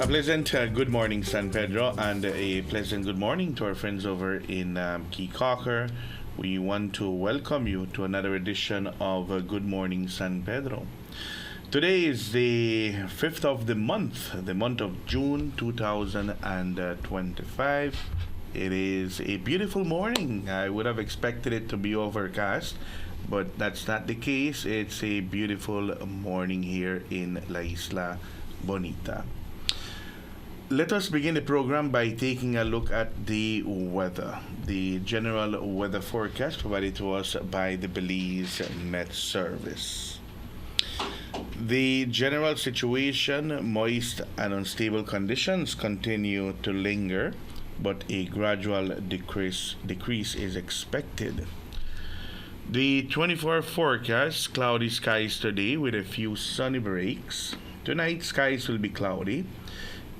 A pleasant good morning, San Pedro, and a pleasant good morning to our friends over in Key Cocker. We want to welcome you to another edition of Good Morning, San Pedro. Today is the 5th of the month of June 2025. It is a beautiful morning. I would have expected it to be overcast, but that's not the case. It's a beautiful morning here in La Isla Bonita. Let us begin the program by taking a look at the weather. The general weather forecast provided to us by the Belize Met Service. The general situation, moist and unstable conditions continue to linger, but a gradual decrease is expected. The 24-hour forecast, cloudy skies today with a few sunny breaks. Tonight, skies will be cloudy.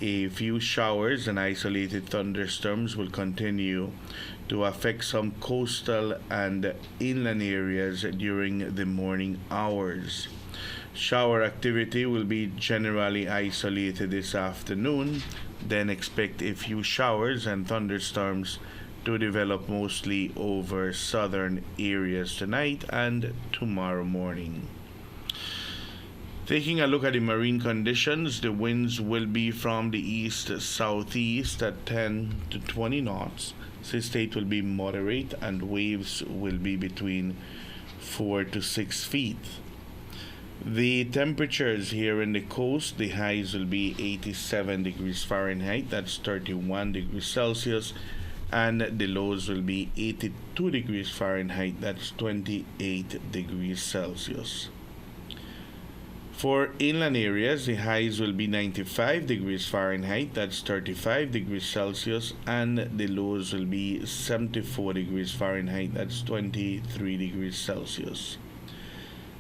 A few showers and isolated thunderstorms will continue to affect some coastal and inland areas during the morning hours. Shower activity will be generally isolated this afternoon, then expect a few showers and thunderstorms to develop mostly over southern areas tonight and tomorrow morning. Taking a look at the marine conditions, the winds will be from the east-southeast at 10 to 20 knots. Sea state will be moderate and waves will be between 4 to 6 feet. The temperatures here in the coast, the highs will be 87 degrees Fahrenheit, that's 31 degrees Celsius, and the lows will be 82 degrees Fahrenheit, that's 28 degrees Celsius. For inland areas, the highs will be 95 degrees Fahrenheit, that's 35 degrees Celsius, and the lows will be 74 degrees Fahrenheit, that's 23 degrees Celsius.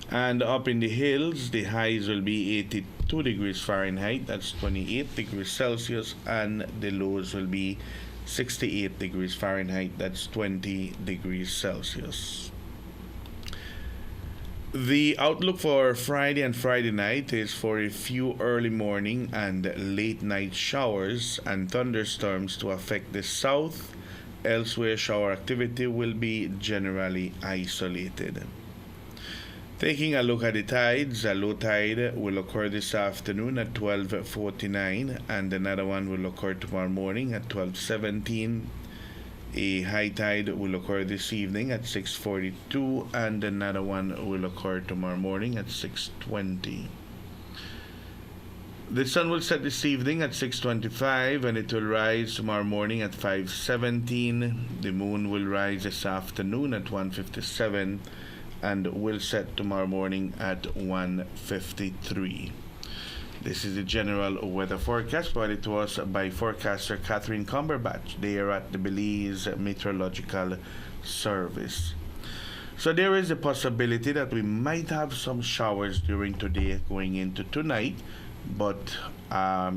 And up in the hills, the highs will be 82 degrees Fahrenheit, that's 28 degrees Celsius, and the lows will be 68 degrees Fahrenheit, that's 20 degrees Celsius. The outlook for Friday and Friday night is for a few early morning and late night showers and thunderstorms to affect the south. Elsewhere, shower activity will be generally isolated. Taking a look at the tides, a low tide will occur this afternoon at 12:49 and another one will occur tomorrow morning at 12:17. A high tide will occur this evening at 6:42 and another one will occur tomorrow morning at 6:20. The sun will set this evening at 6:25 and it will rise tomorrow morning at 5:17. The moon will rise this afternoon at 1:57 and will set tomorrow morning at 1:53. This is the general weather forecast provided to us by forecaster Catherine Cumberbatch. They are at the Belize Meteorological Service. So there is a possibility that we might have some showers during today going into tonight, but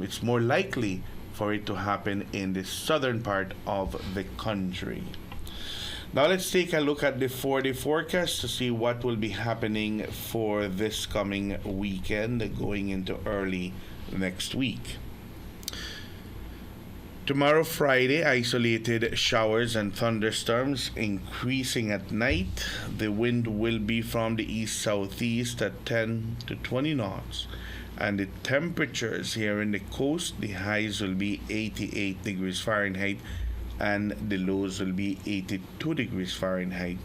it's more likely for it to happen in the southern part of the country. Now let's take a look at the 4-day forecast to see what will be happening for this coming weekend going into early next week. Tomorrow, Friday, isolated showers and thunderstorms increasing at night. The wind will be from the east-southeast at 10 to 20 knots. And the temperatures here in the coast, the highs will be 88 degrees Fahrenheit and the lows will be 82 degrees Fahrenheit.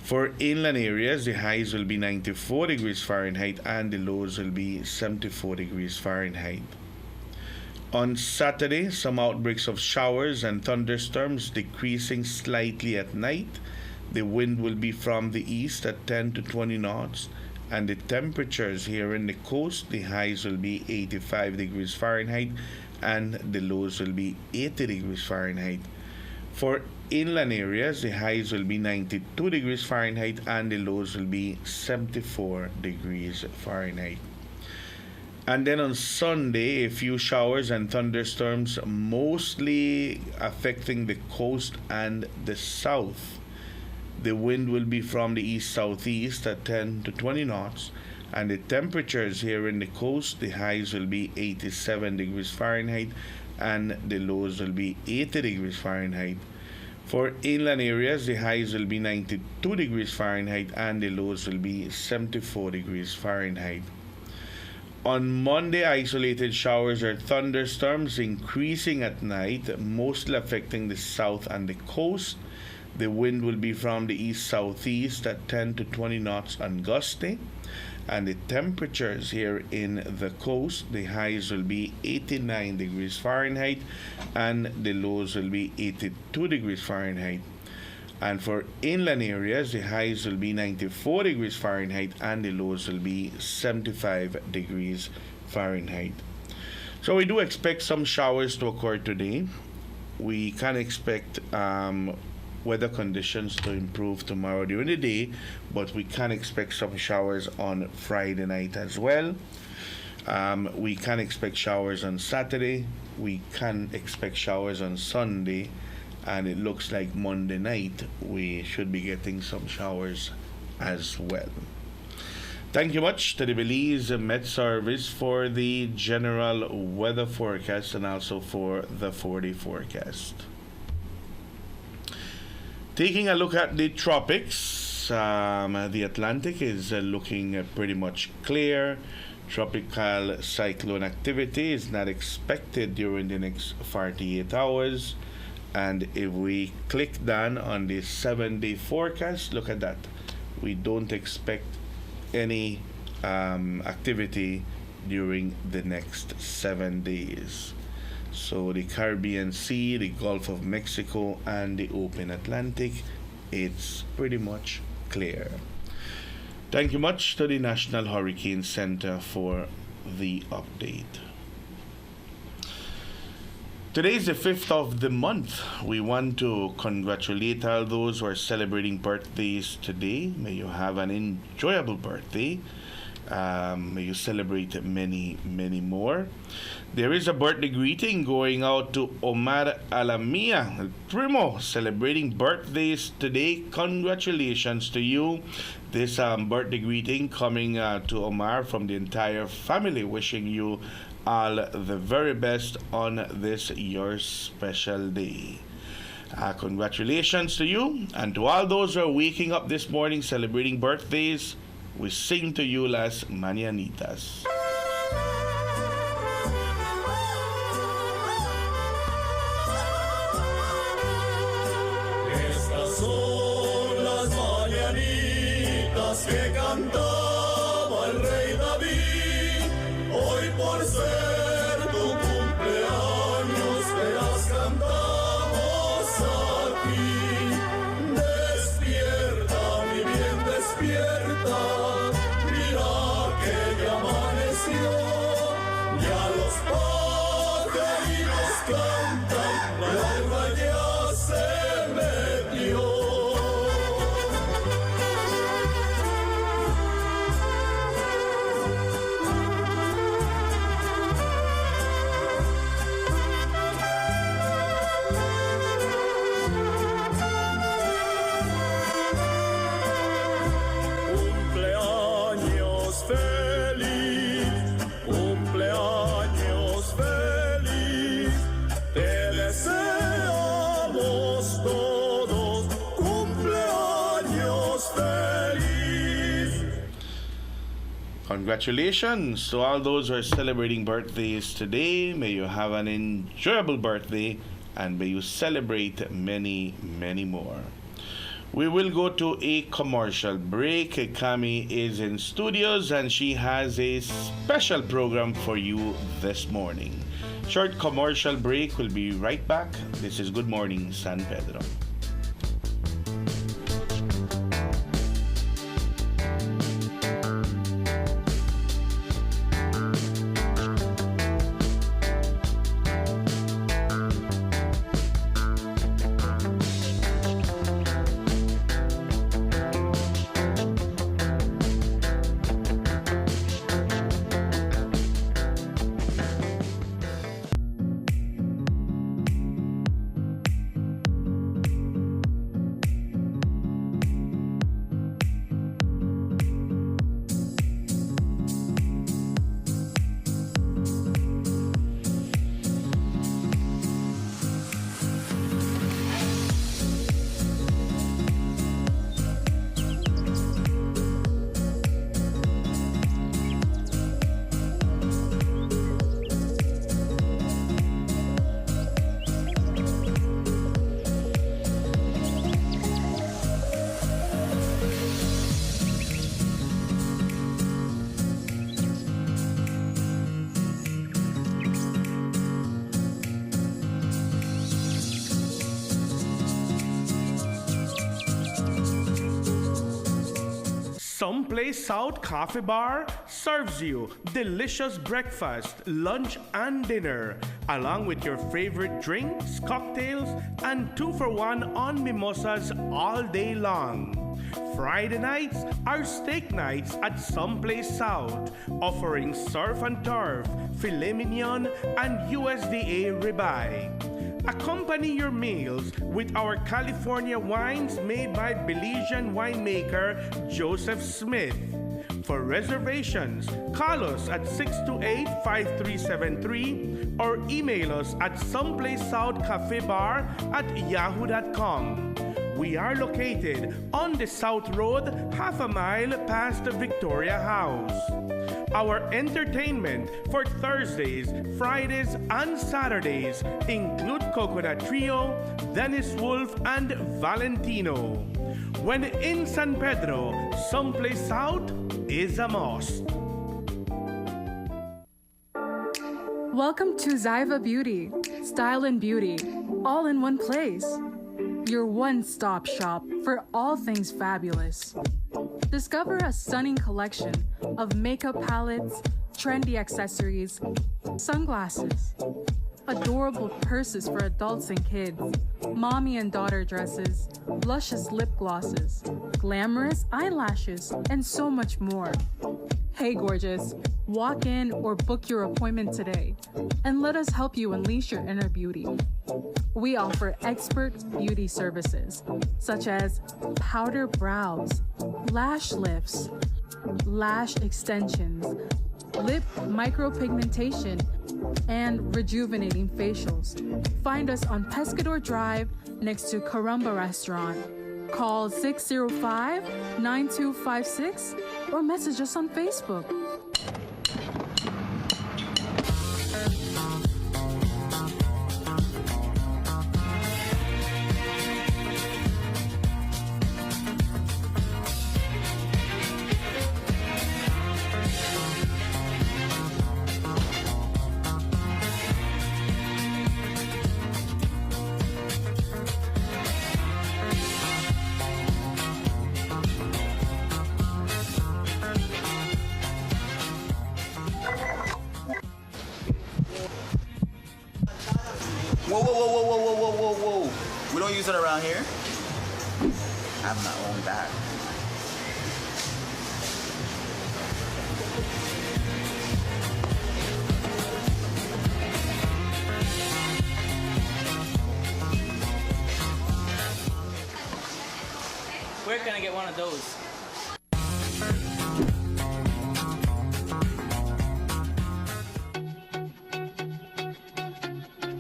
For inland areas, the highs will be 94 degrees Fahrenheit and the lows will be 74 degrees Fahrenheit. On Saturday, some outbreaks of showers and thunderstorms decreasing slightly at night. The wind will be from the east at 10 to 20 knots and the temperatures here in the coast, the highs will be 85 degrees Fahrenheit and the lows will be 80 degrees Fahrenheit. For inland areas, the highs will be 92 degrees Fahrenheit and the lows will be 74 degrees Fahrenheit. And then on Sunday, a few showers and thunderstorms mostly affecting the coast and the south. The wind will be from the east-southeast at 10 to 20 knots And the temperatures here in the coast, the highs will be 87 degrees Fahrenheit and the lows will be 80 degrees Fahrenheit. For inland areas, the highs will be 92 degrees Fahrenheit and the lows will be 74 degrees Fahrenheit. On Monday, isolated showers or thunderstorms increasing at night, mostly affecting the south and the coast. The wind will be from the east-southeast at 10 to 20 knots and gusty. And the temperatures here in the coast, the highs will be 89 degrees Fahrenheit and the lows will be 82 degrees Fahrenheit. And for inland areas, the highs will be 94 degrees Fahrenheit and the lows will be 75 degrees Fahrenheit. So we do expect some showers to occur today. We can expect weather conditions to improve tomorrow during the day, but we can expect some showers on Friday night as well. We can expect showers on Saturday. We can expect showers on Sunday. And it looks like Monday night we should be getting some showers as well. Thank you much to the Belize Met Service for the general weather forecast and also for the 4-day forecast. Taking a look at the tropics, the Atlantic is looking pretty much clear. Tropical cyclone activity is not expected during the next 48 hours. And if we click down on the 7-day forecast, look at that. We don't expect any activity during the next 7 days. So the Caribbean Sea, the Gulf of Mexico, and the open Atlantic, it's pretty much clear. Thank you much to the National Hurricane Center for the update. Today is the 5th of the month. We want to congratulate all those who are celebrating birthdays today. May you have an enjoyable birthday. May you celebrate many, many more. There is a birthday greeting going out to Omar Alamia Primo, celebrating birthdays today. Congratulations to you. This birthday greeting coming to Omar from the entire family, wishing you all the very best on this your special day. Congratulations to you, and to all those who are waking up this morning celebrating birthdays, we sing to you Las Mañanitas. Estas son las mañanitas que cantaba el rey David. Hoy por ser tu cumpleaños te las cantamos a ti. Despierta, mi bien, despierta. Mira que ya amaneció. Ya los pajaritos cantan, la alba ya se metió. Cumpleaños feliz, cumpleaños feliz, te deseamos todos cumpleaños feliz. Congratulations to all those who are celebrating birthdays today. May you have an enjoyable birthday and may you celebrate many, many more. We will go to a commercial break. Kami is in studios and she has a special program for you this morning. Short commercial break. We'll be right back. This is Good Morning San Pedro. Someplace South Coffee Bar serves you delicious breakfast, lunch, and dinner, along with your favorite drinks, cocktails, and 2-for-1 on mimosas all day long. Friday nights are steak nights at Someplace South, offering surf and turf, filet mignon, and USDA ribeye. Accompany your meals with our California wines made by Belizean winemaker Joseph Smith. For reservations, call us at 628-5373 or email us at someplacesouthcafebar@yahoo.com. We are located on the South Road, half a mile past the Victoria House. Our entertainment for Thursdays, Fridays, and Saturdays include Coconut Trio, Dennis Wolf, and Valentino. When in San Pedro, Someplace South is a must. Welcome to Zyva Beauty, style and beauty, all in one place. Your one-stop shop for all things fabulous. Discover a stunning collection of makeup palettes, trendy accessories, sunglasses, adorable purses for adults and kids, mommy and daughter dresses, luscious lip glosses, glamorous eyelashes, and so much more. Hey gorgeous, walk in or book your appointment today and let us help you unleash your inner beauty. We offer expert beauty services such as powder brows, lash lifts, lash extensions, lip micropigmentation, and rejuvenating facials. Find us on Pescador Drive next to Caramba Restaurant. Call 605-9256 or message us on Facebook. Whoa, whoa, whoa, whoa, whoa, whoa, whoa, whoa. We don't use it around here. I have my own bag. Where can I get one of those?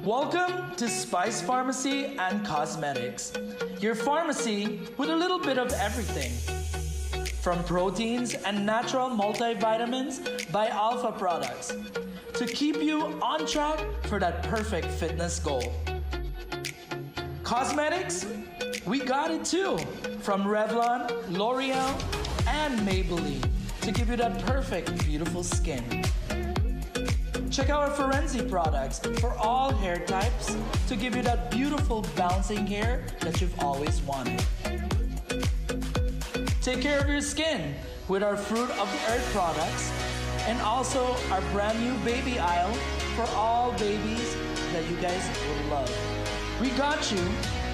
Welcome to Spice Pharmacy and Cosmetics, your pharmacy with a little bit of everything. From proteins and natural multivitamins by Alpha Products to keep you on track for that perfect fitness goal. Cosmetics, we got it too. From Revlon, L'Oreal, and Maybelline to give you that perfect, beautiful skin. Check out our Forensi products for all hair types to give you that beautiful bouncing hair that you've always wanted. Take care of your skin with our Fruit of the Earth products and also our brand new baby aisle for all babies that you guys will love. We got you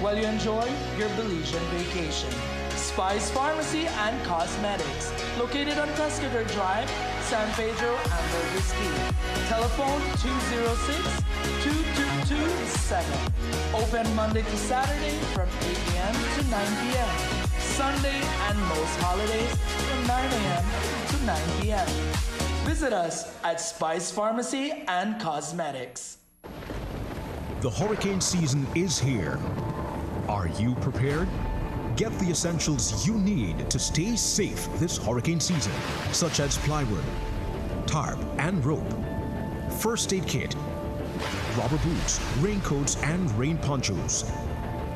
while you enjoy your Belizean vacation. Spice Pharmacy and Cosmetics, located on Pescador Drive, San Pedro, Ambergris Key. Telephone 206-2227. Open Monday to Saturday from 8 a.m. to 9 p.m. Sunday and most holidays from 9 a.m. to 9 p.m. Visit us at Spice Pharmacy and Cosmetics. The hurricane season is here. Are you prepared? Get the essentials you need to stay safe this hurricane season, such as plywood, tarp and rope, first aid kit, rubber boots, raincoats and rain ponchos,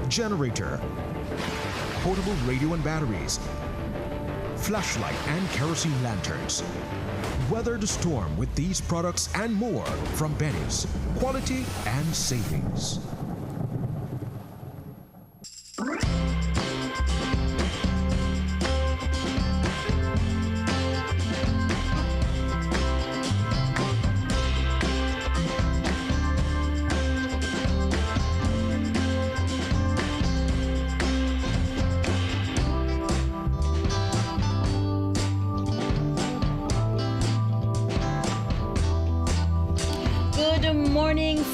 generator, portable radio and batteries, flashlight and kerosene lanterns. Weather the storm with these products and more from Benny's. Quality and savings.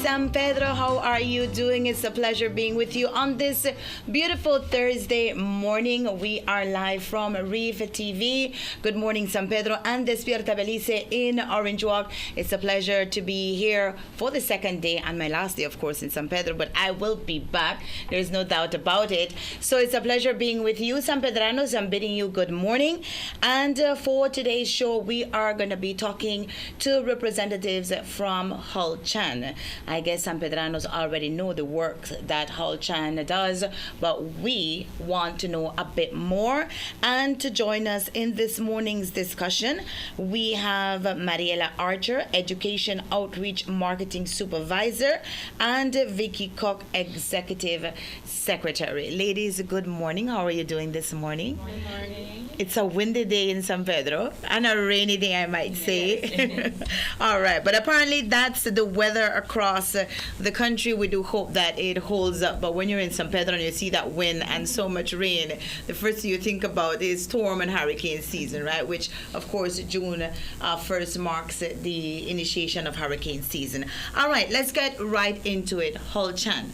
San Pedro. How are you doing? It's a pleasure being with you on this beautiful Thursday morning. We are live from Reef TV. Good morning, San Pedro and Despierta Belize in Orange Walk. It's a pleasure to be here for the second day and my last day, of course, in San Pedro, but I will be back. There's no doubt about it. So it's a pleasure being with you, San Pedranos. I'm bidding you good morning. And for today's show, we are going to be talking to representatives from Hull Chan. I guess San Pedranos already know the work that Hull Chan does, but we want to know a bit more. And to join us in this morning's discussion, we have Mariela Archer, Education Outreach Marketing Supervisor, and Vicky Cook, Executive Secretary. Ladies, good morning. How are you doing this morning? Good morning. It's a windy day in San Pedro and a rainy day, I might say. All right, but apparently that's the weather across the country. We do hope that it holds up, but when you're in San Pedro and you see that wind and so much rain, the first thing you think about is storm and hurricane season, right? Which, of course, June 1st marks the initiation of hurricane season. All right, let's get right into it. Hull Chan,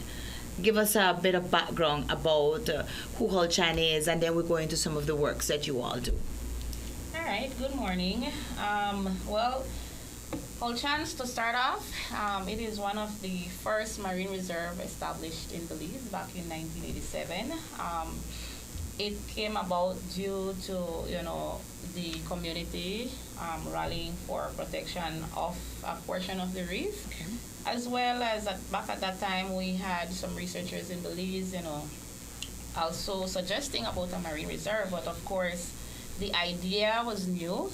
give us a bit of background about who Hull Chan is, and then we'll go into some of the works that you all do. All right, good morning. Well, Hull Chan, to start off, it is one of the first marine reserve established in Belize back in 1987. It came about due to, the community rallying for protection of a portion of the reef. Okay. As well as back at that time, we had some researchers in Belize, also suggesting about a marine reserve. But of course, the idea was new.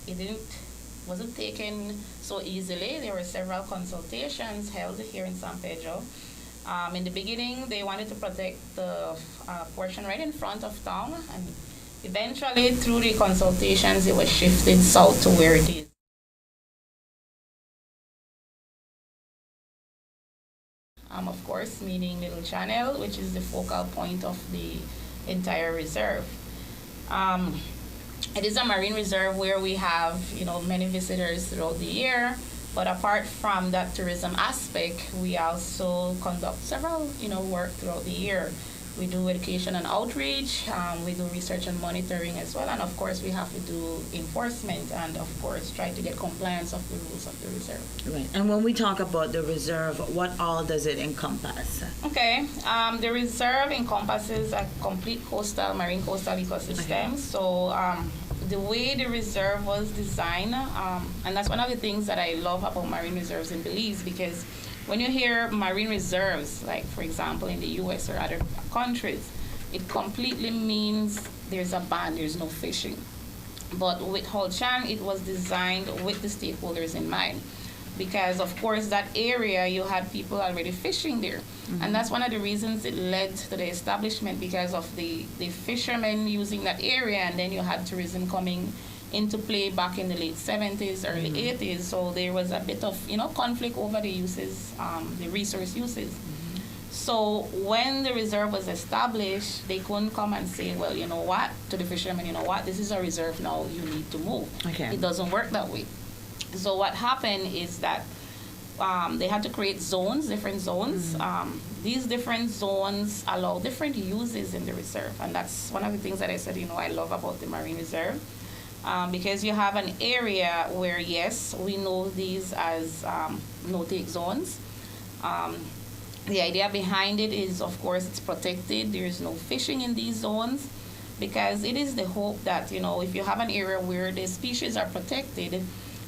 It wasn't taken so easily. There were several consultations held here in San Pedro. In the beginning, they wanted to protect the portion right in front of town, and eventually, through the consultations, it was shifted south to where it is. Of course, meaning Little Channel, which is the focal point of the entire reserve. It is a marine reserve where we have, many visitors throughout the year. But apart from that tourism aspect, we also conduct several, work throughout the year. We do education and outreach, we do research and monitoring as well, and of course we have to do enforcement and of course try to get compliance of the rules of the reserve. Right. And when we talk about the reserve, what all does it encompass? Okay, the reserve encompasses a complete marine coastal ecosystem. Okay. So the way the reserve was designed, and that's one of the things that I love about marine reserves in Belize, because when you hear marine reserves, like for example in the US or other countries, it completely means there's a ban, there's no fishing. But with Hull Chan, it was designed with the stakeholders in mind. Because of course that area, you had people already fishing there. Mm-hmm. And that's one of the reasons it led to the establishment, because of the fishermen using that area, and then you had tourism coming into play back in the late 70s, early 80s. So there was a bit of, conflict over the uses, the resource uses. Mm-hmm. So when the reserve was established, they couldn't come and say, well, you know what, to the fishermen, you know what, this is a reserve now, you need to move. Okay. It doesn't work that way. So what happened is that they had to create zones, different zones. Mm-hmm. These different zones allow different uses in the reserve. And that's one of the things that I said, I love about the marine reserve. Because you have an area where, yes, we know these as no-take zones. The idea behind it is, of course, it's protected. There is no fishing in these zones, because it is the hope that, if you have an area where the species are protected,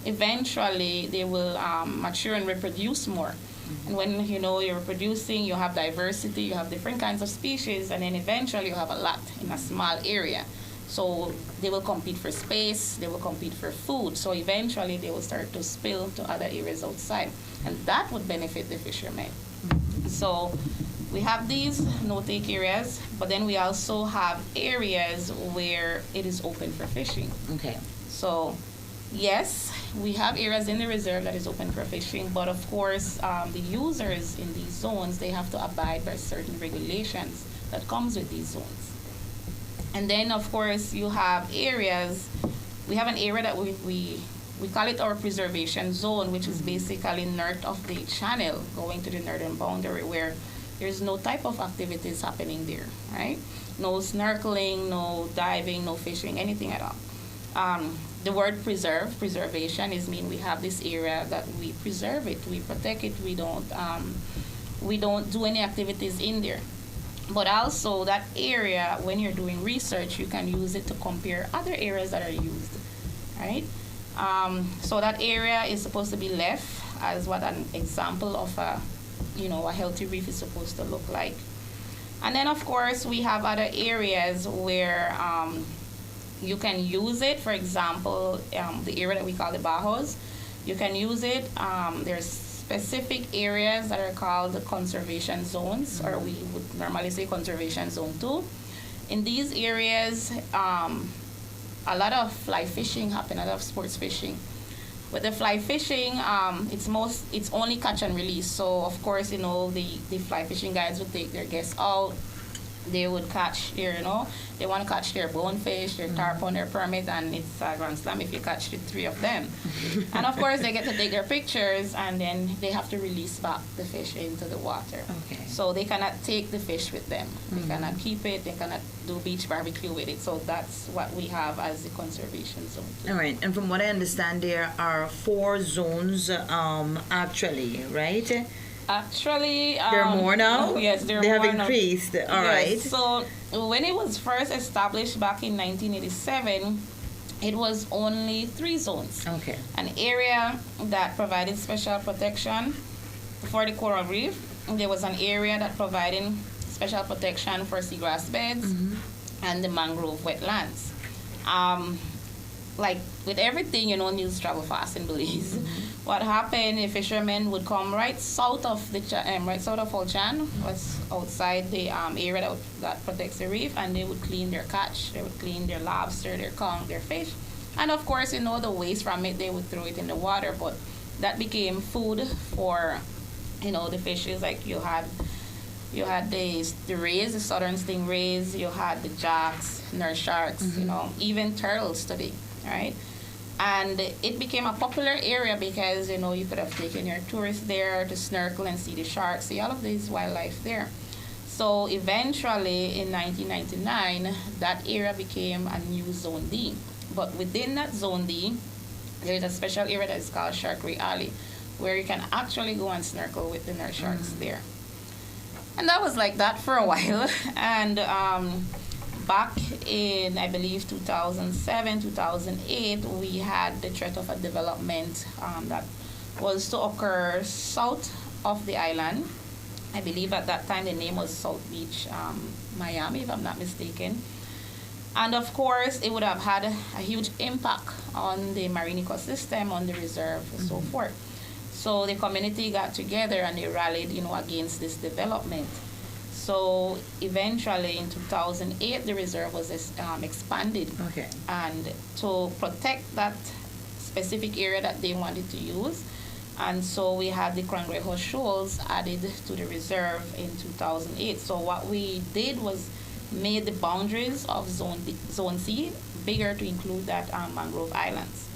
eventually they will mature and reproduce more. Mm-hmm. And when, you're reproducing, you have diversity, you have different kinds of species, and then eventually you have a lot in a small area. So they will compete for space, they will compete for food. So eventually they will start to spill to other areas outside. And that would benefit the fishermen. Mm-hmm. So we have these no-take areas, but then we also have areas where it is open for fishing. Okay. So yes, we have areas in the reserve that is open for fishing, but of course the users in these zones, they have to abide by certain regulations that comes with these zones. And then, of course, you have areas. We have an area that we we call it our preservation zone, which is basically north of the channel, going to the northern boundary, where there's no type of activities happening there, right? No snorkeling, no diving, no fishing, anything at all. The word preservation is mean we have this area that we preserve it, we protect it, we don't do any activities in there. But also that area, when you're doing research, you can use it to compare other areas that are used, right? So that area is supposed to be left as what an example of a healthy reef is supposed to look like. And then of course we have other areas where you can use it. For example, the area that we call the Bajos, you can use it. There's specific areas that are called the conservation zones, or we would normally say conservation zone 2. In these areas, a lot of fly fishing happen, a lot of sports fishing. With the fly fishing, it's only catch and release. So of course, the fly fishing guides would take their guests out. They would catch they want to catch their bonefish, their tarpon, their permit, and it's a grand slam if you catch the 3 of them. And of course, they get to take their pictures, and then they have to release back the fish into the water. Okay. So they cannot take the fish with them. They cannot keep it. They cannot do beach barbecue with it. So that's what we have as the conservation zone. All right, and from what I understand, there are 4 zones actually, right? Actually, There are more now? Yes, They have increased. All right. So when it was first established back in 1987, it was only 3 zones. Okay. An area that provided special protection for the coral reef. There was an area that provided special protection for seagrass beds and the mangrove wetlands. Like with everything, news travel fast in Belize. What happened? The fishermen would come right south of Olchan, was outside the area that protects the reef, and they would clean their catch. They would clean their lobster, their conch, their fish, and of course, the waste from it, they would throw it in the water. But that became food for, the fishes. Like you had the rays, the southern stingrays. You had the jacks, nurse sharks. Even turtles today, right? And it became a popular area because, you could have taken your tourists there to snorkel and see the sharks, see all of this wildlife there. So eventually, in 1999, that area became a new Zone D. But within that Zone D, there's a special area that is called Sharkery Alley, where you can actually go and snorkel with the nurse sharks there. And that was like that for a while. And back in, I believe, 2007, 2008, we had the threat of a development that was to occur south of the island. I believe at that time the name was South Beach, Miami, if I'm not mistaken. And of course, it would have had a huge impact on the marine ecosystem, on the reserve, and so forth. So the community got together and they rallied, against this development. So eventually in 2008, the reserve was expanded. Okay. And to protect that specific area that they wanted to use. And so we had the Krangreho shoals added to the reserve in 2008. So what we did was made the boundaries of Zone C bigger to include that mangrove islands.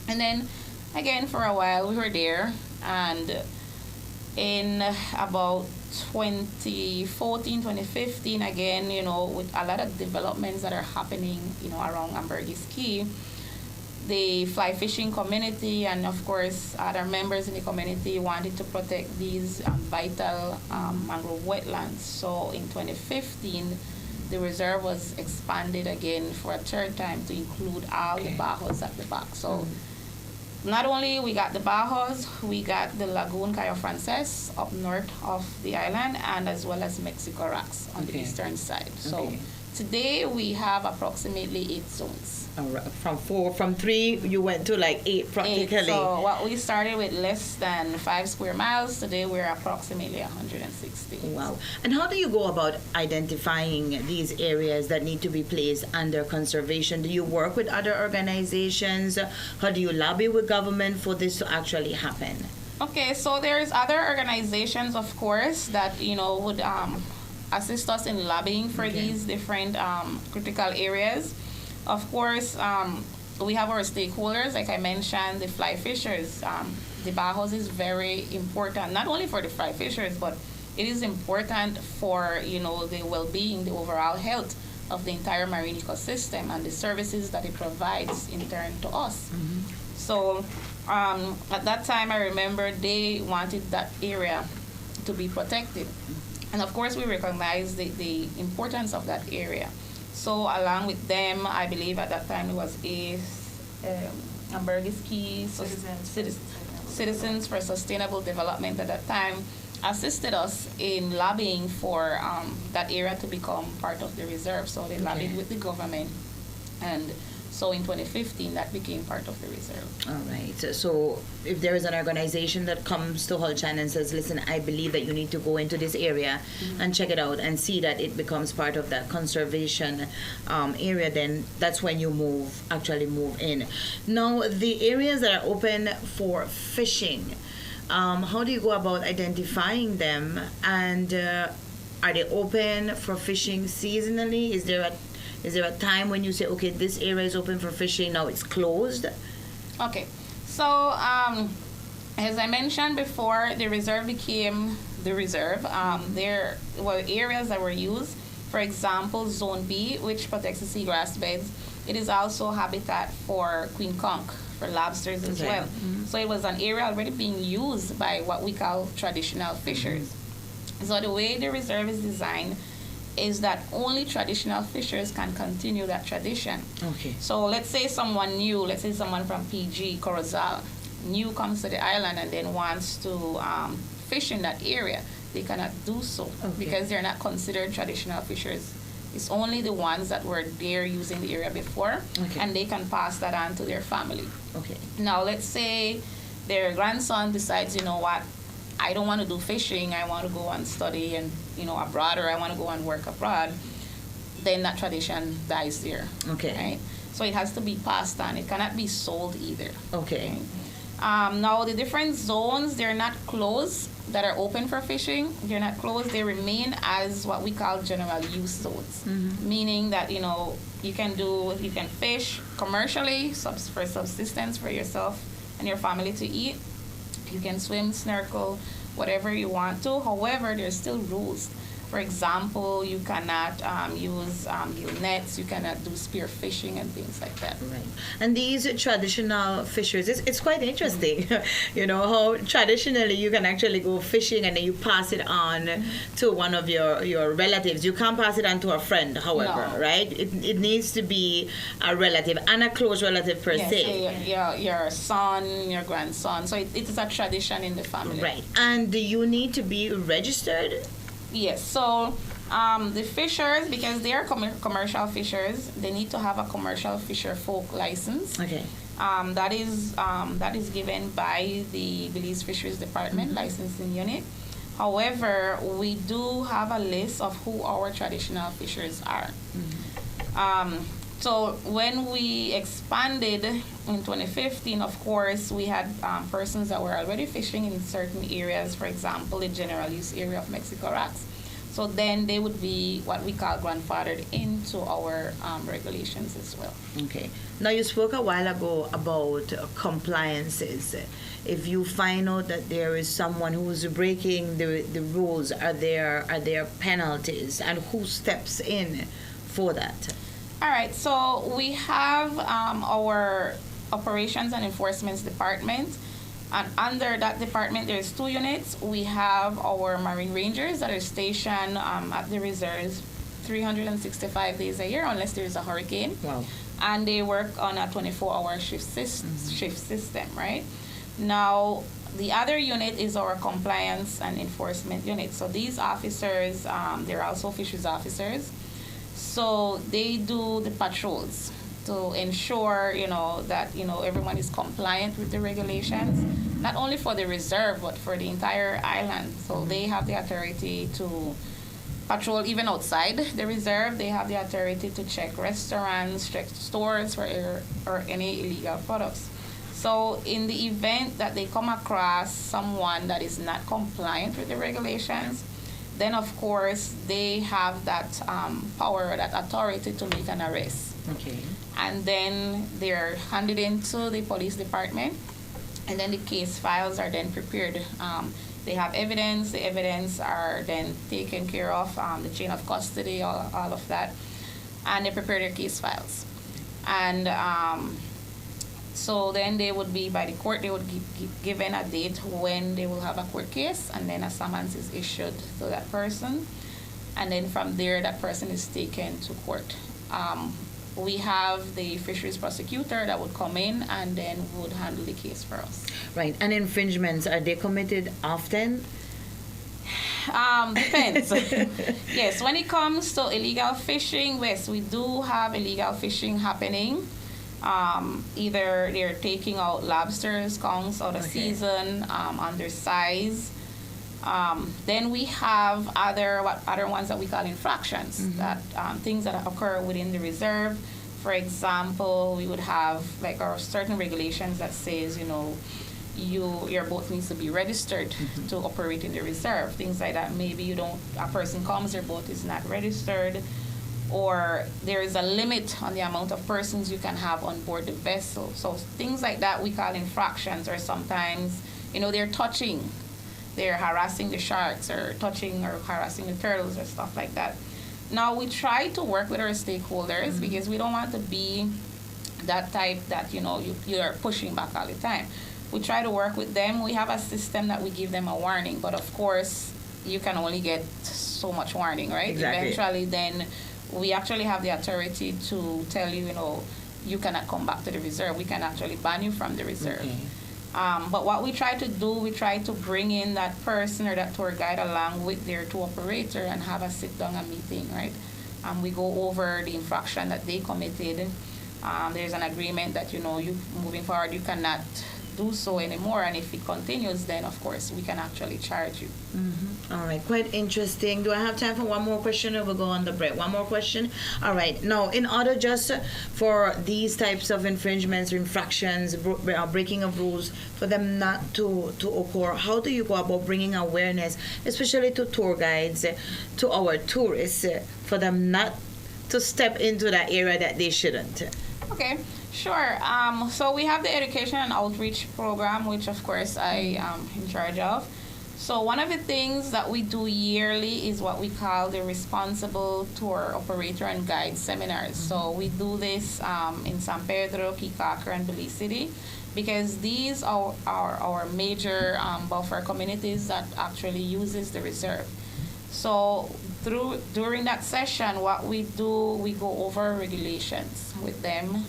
And then again, for a while we were there, and in about 2014, 2015, again, with a lot of developments that are happening, around Ambergris Key, the fly fishing community and, of course, other members in the community wanted to protect these vital mangrove wetlands. So in 2015, the reserve was expanded again for a 3rd time to include all the Bajos at the back. So not only we got the Bajos, we got the Lagoon Cayo Frances up north of the island, and as well as Mexico Rocks on the eastern side. So today we have approximately 8 zones. From 3, you went to like 8 practically. 8. So what we started with less than 5 square miles, today we're approximately 160. Wow. And how do you go about identifying these areas that need to be placed under conservation? Do you work with other organizations? How do you lobby with government for this to actually happen? Okay, so there's other organizations, of course, that, would assist us in lobbying for these different critical areas. Of course, we have our stakeholders, like I mentioned, the fly fishers. The bathhouse is very important, not only for the fly fishers, but it is important for, the well-being, the overall health of the entire marine ecosystem and the services that it provides in turn to us. So at that time, I remember they wanted that area to be protected. And of course, we recognize the importance of that area. So along with them, I believe at that time it was Ambergis Key, Citizens for Sustainable Development at that time, assisted us in lobbying for that area to become part of the reserve. So they lobbied with the government, and so in 2015 that became part of the reserve. All right. So if there is an organization that comes to Holchan and says, listen, I believe that you need to go into this area and check it out and see that it becomes part of that conservation area, then that's when you actually move in. Now, the areas that are open for fishing, how do you go about identifying them, and are they open for fishing seasonally? Is there a time when you say, okay, this area is open for fishing, now it's closed? Okay, so as I mentioned before, the reserve became the reserve. There were areas that were used. For example, Zone B, which protects the seagrass beds. It is also habitat for queen conch, for lobsters as well. So it was an area already being used by what we call traditional fishers. So the way the reserve is designed is that only traditional fishers can continue that tradition. Okay. So let's say someone new, let's say someone from PG, Corozal, new comes to the island and then wants to fish in that area. They cannot do so because they're not considered traditional fishers. It's only the ones that were there using the area before, and they can pass that on to their family. Okay. Now, let's say their grandson decides, you know what, I don't want to do fishing, I want to go and study and, abroad, or I want to go and work abroad, then that tradition dies there. Okay. Right? So it has to be passed on. It cannot be sold either. Okay. Now, the different zones, they're not closed that are open for fishing. They're not closed. They remain as what we call general use zones, meaning that, you can fish commercially for subsistence for yourself and your family to eat. You can swim, snorkel, whatever you want to. However, there's still rules. For example, you cannot use gill nets, you cannot do spear fishing and things like that. Right. And these traditional fishers, it's quite interesting, how traditionally you can actually go fishing and then you pass it on to one of your relatives. You can't pass it on to a friend, however, right? It needs to be a relative and a close relative per se. So your son, your grandson. So it is a tradition in the family. Right. And do you need to be registered? Yes, so the fishers, because they are commercial fishers, they need to have a commercial fisher folk license. Okay. That is given by the Belize Fisheries Department licensing unit. However, we do have a list of who our traditional fishers are. So when we expanded in 2015, of course, we had persons that were already fishing in certain areas, for example, the general use area of Mexico Rocks. So then they would be what we call grandfathered into our regulations as well. Okay. Now, you spoke a while ago about compliances. If you find out that there is someone who is breaking the rules, are there penalties, and who steps in for that? All right, so we have our Operations and Enforcement Department, and under that department there's 2 units. We have our Marine Rangers that are stationed at the reserves 365 days a year unless there's a hurricane. Wow. And they work on a 24-hour shift system, right? Now, the other unit is our Compliance and Enforcement unit. So these officers, they're also fisheries officers. So they do the patrols to ensure, that, everyone is compliant with the regulations, not only for the reserve, but for the entire island. So they have the authority to patrol even outside the reserve. They have the authority to check restaurants, check stores for or any illegal products. So in the event that they come across someone that is not compliant with the regulations, then of course they have that power, that authority to make an arrest. Okay. And then they're handed into the police department, and then the case files are then prepared. They have evidence. The evidence are then taken care of, the chain of custody, all of that, and they prepare their case files. And so then they would be, by the court, they would be given a date when they will have a court case, and then a summons is issued to that person. And then from there, that person is taken to court. We have the fisheries prosecutor that would come in and then would handle the case for us. Right. And infringements, are they committed often? Depends. Yes, when it comes to illegal fishing, yes, we do have illegal fishing happening. Either they're taking out lobsters, skunks out of season, undersized. Then we have other ones that we call infractions, that things that occur within the reserve. For example, we would have like our certain regulations that says, your boat needs to be registered to operate in the reserve. Things like that. Maybe a person comes, their boat is not registered, or there is a limit on the amount of persons you can have on board the vessel. So things like that we call infractions. Or sometimes, they're harassing the sharks, or touching or harassing the turtles, or stuff like that. Now, we try to work with our stakeholders because we don't want to be that type that, you're pushing back all the time. We try to work with them. We have a system that we give them a warning, but of course, you can only get so much warning, right? Exactly. Eventually, then we actually have the authority to tell you, you cannot come back to the reserve. We can actually ban you from the reserve. Okay. But what we try to do, we try to bring in that person or that tour guide along with their tour operator and have a sit-down and meeting, right? We go over the infraction that they committed. There's an agreement that, you moving forward, you cannot do so anymore, and if it continues, then of course we can actually charge you. All right, quite interesting. Do I have time for one more question, or we'll go on the break? One more question. All right. Now, in order just for these types of infringements, infractions, breaking of rules, for them not to occur, how do you go about bringing awareness, especially to tour guides, to our tourists, for them not to step into that area that they shouldn't? Okay, sure. So we have the education and outreach program, which of course I am in charge of. So one of the things that we do yearly is what we call the Responsible Tour Operator and Guide Seminars. So we do this in San Pedro, Kikaker, and Belize City, because these are our major buffer communities that actually uses the reserve. So during that session, what we do, we go over regulations with them.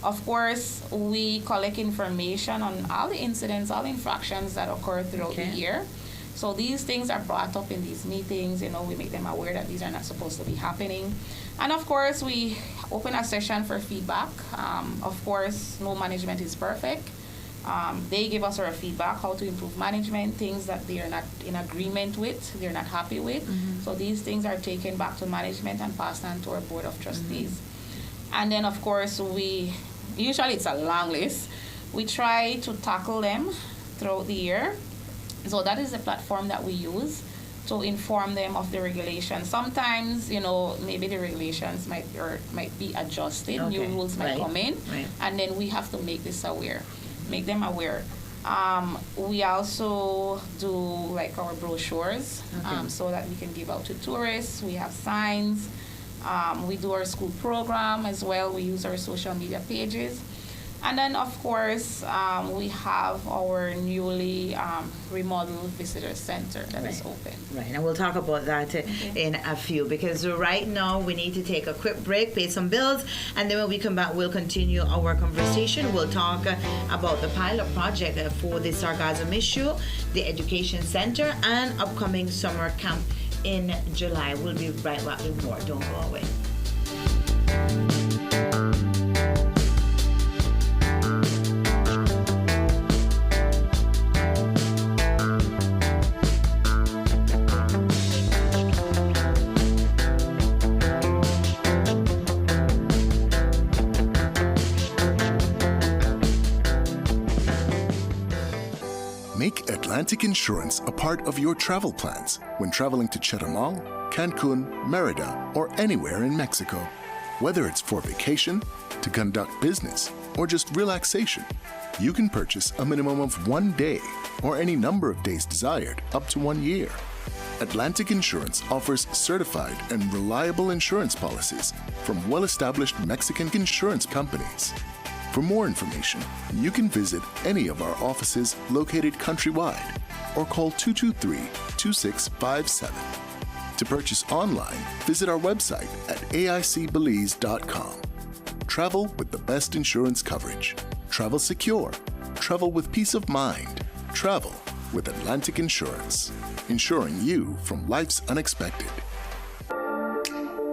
Of course, we collect information on all the incidents, all the infractions that occur throughout the year. So these things are brought up in these meetings. We make them aware that these are not supposed to be happening. And of course, we open a session for feedback. Of course, no management is perfect. They give us our feedback, how to improve management, things that they are not in agreement with, they're not happy with. So these things are taken back to management and passed on to our board of trustees. And then, of course, usually it's a long list. We try to tackle them throughout the year. So that is the platform that we use to inform them of the regulations. Sometimes, maybe the regulations might be adjusted, new rules might come in, and then we have to make them aware. We also do like our brochures, so that we can give out to tourists. We have signs. We do our school program as well. We use our social media pages. And then, of course, we have our newly remodeled visitor center that is open. Right, and we'll talk about that in a few, because right now we need to take a quick break, pay some bills, and then when we come back, we'll continue our conversation. We'll talk about the pilot project for the Sargassum issue, the education center, and upcoming summer camp in July. We'll be right back with more. Don't go away. Make Atlantic Insurance a part of your travel plans when traveling to Chetumal, Cancun, Merida, or anywhere in Mexico? Whether it's for vacation, to conduct business, or just relaxation, you can purchase a minimum of 1 day or any number of days desired up to 1 year. Atlantic Insurance offers certified and reliable insurance policies from well-established Mexican insurance companies. For more information, you can visit any of our offices located countrywide or call 223-2657. To purchase online, visit our website at aicbelize.com. Travel with the best insurance coverage. Travel secure. Travel with peace of mind. Travel with Atlantic Insurance, insuring you from life's unexpected.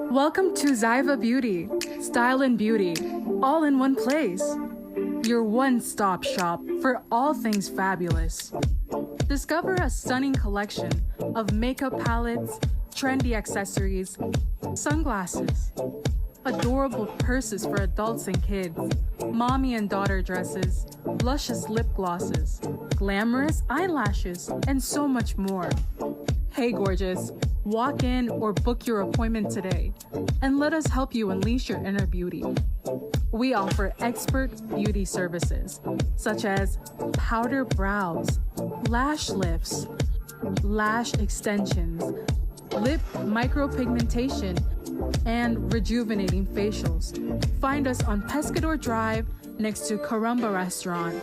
Welcome to Zyva Beauty, style and beauty, all in one place. Your one-stop shop for all things fabulous. Discover a stunning collection of makeup palettes, trendy accessories, sunglasses, adorable purses for adults and kids, mommy and daughter dresses, luscious lip glosses, glamorous eyelashes, and so much more. Hey gorgeous, walk in or book your appointment today and let us help you unleash your inner beauty. We offer expert beauty services such as powder brows, lash lifts, lash extensions, lip micropigmentation, and rejuvenating facials. Find us on Pescador Drive next to Caramba Restaurant.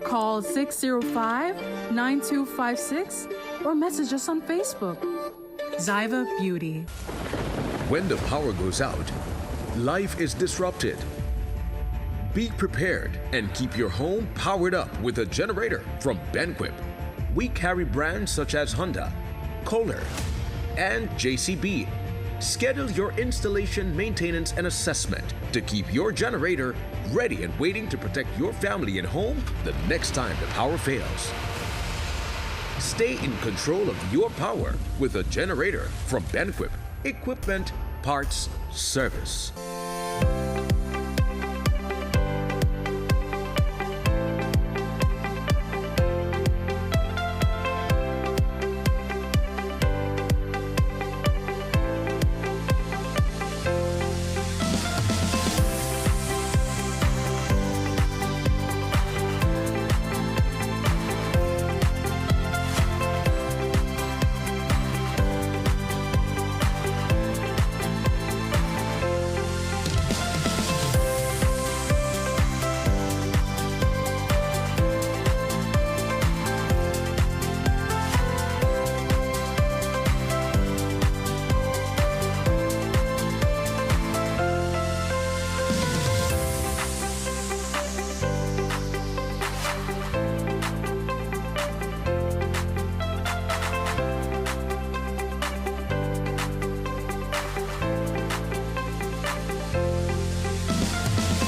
Call 605-9256 or message us on Facebook. Zyva Beauty. When the power goes out, life is disrupted. Be prepared and keep your home powered up with a generator from Benquip. We carry brands such as Honda, Kohler, and JCB. Schedule your installation, maintenance, and assessment to keep your generator ready and waiting to protect your family and home the next time the power fails. Stay in control of your power with a generator from Benquip. Equipment, parts, service.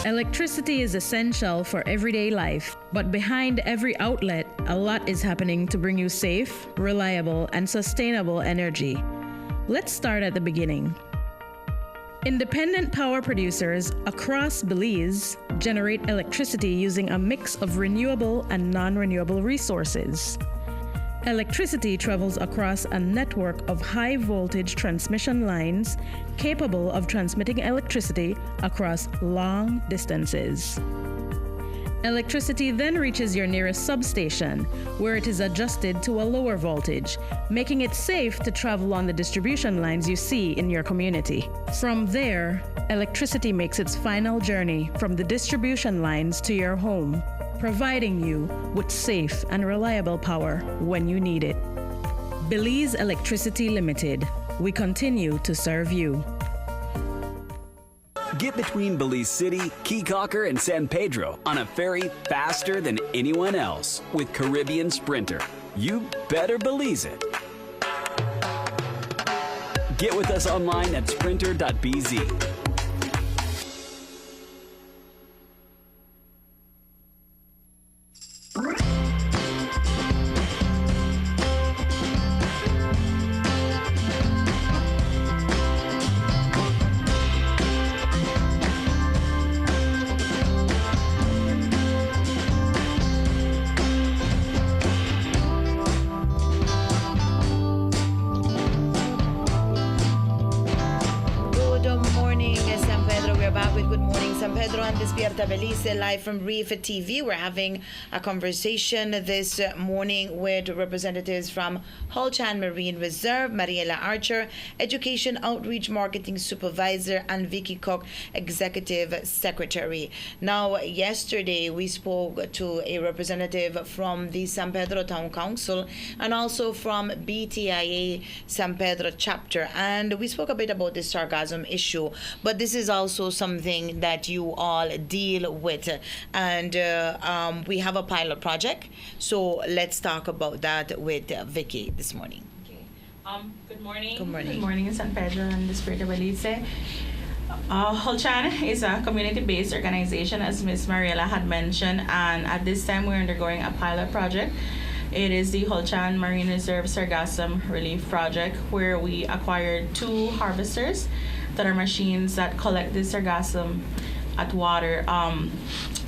Electricity is essential for everyday life, but behind every outlet, a lot is happening to bring you safe, reliable, and sustainable energy. Let's start at the beginning. Independent power producers across Belize generate electricity using a mix of renewable and non-renewable resources. Electricity travels across a network of high-voltage transmission lines capable of transmitting electricity across long distances. Electricity then reaches your nearest substation, where it is adjusted to a lower voltage, making it safe to travel on the distribution lines you see in your community. From there, electricity makes its final journey from the distribution lines to your home, providing you with safe and reliable power when you need it. Belize Electricity Limited. We continue to serve you. Get between Belize City, Keycocker, and San Pedro on a ferry faster than anyone else with Caribbean Sprinter. You better Belize it. Get with us online at sprinter.bz. back with Good Morning San Pedro and Despierta Belize live from Reef TV. We're having a conversation this morning with representatives from Holchan Marine Reserve, Mariela Archer, Education Outreach Marketing Supervisor, and Vicky Cook, Executive Secretary. Now, yesterday we spoke to a representative from the San Pedro Town Council and also from BTIA San Pedro chapter, and we spoke a bit about the sargassum issue, but this is also something that you all deal with, and we have a pilot project, so let's talk about that with Vicky this morning. Good morning. Good morning. Good morning, San Pedro and the Spirit of Belize. Holchan is a community-based organization, as Ms. Mariela had mentioned, and at this time we're undergoing a pilot project. It is the Holchan Marine Reserve Sargassum Relief Project, where we acquired 2 harvesters that are machines that collect the sargassum at water.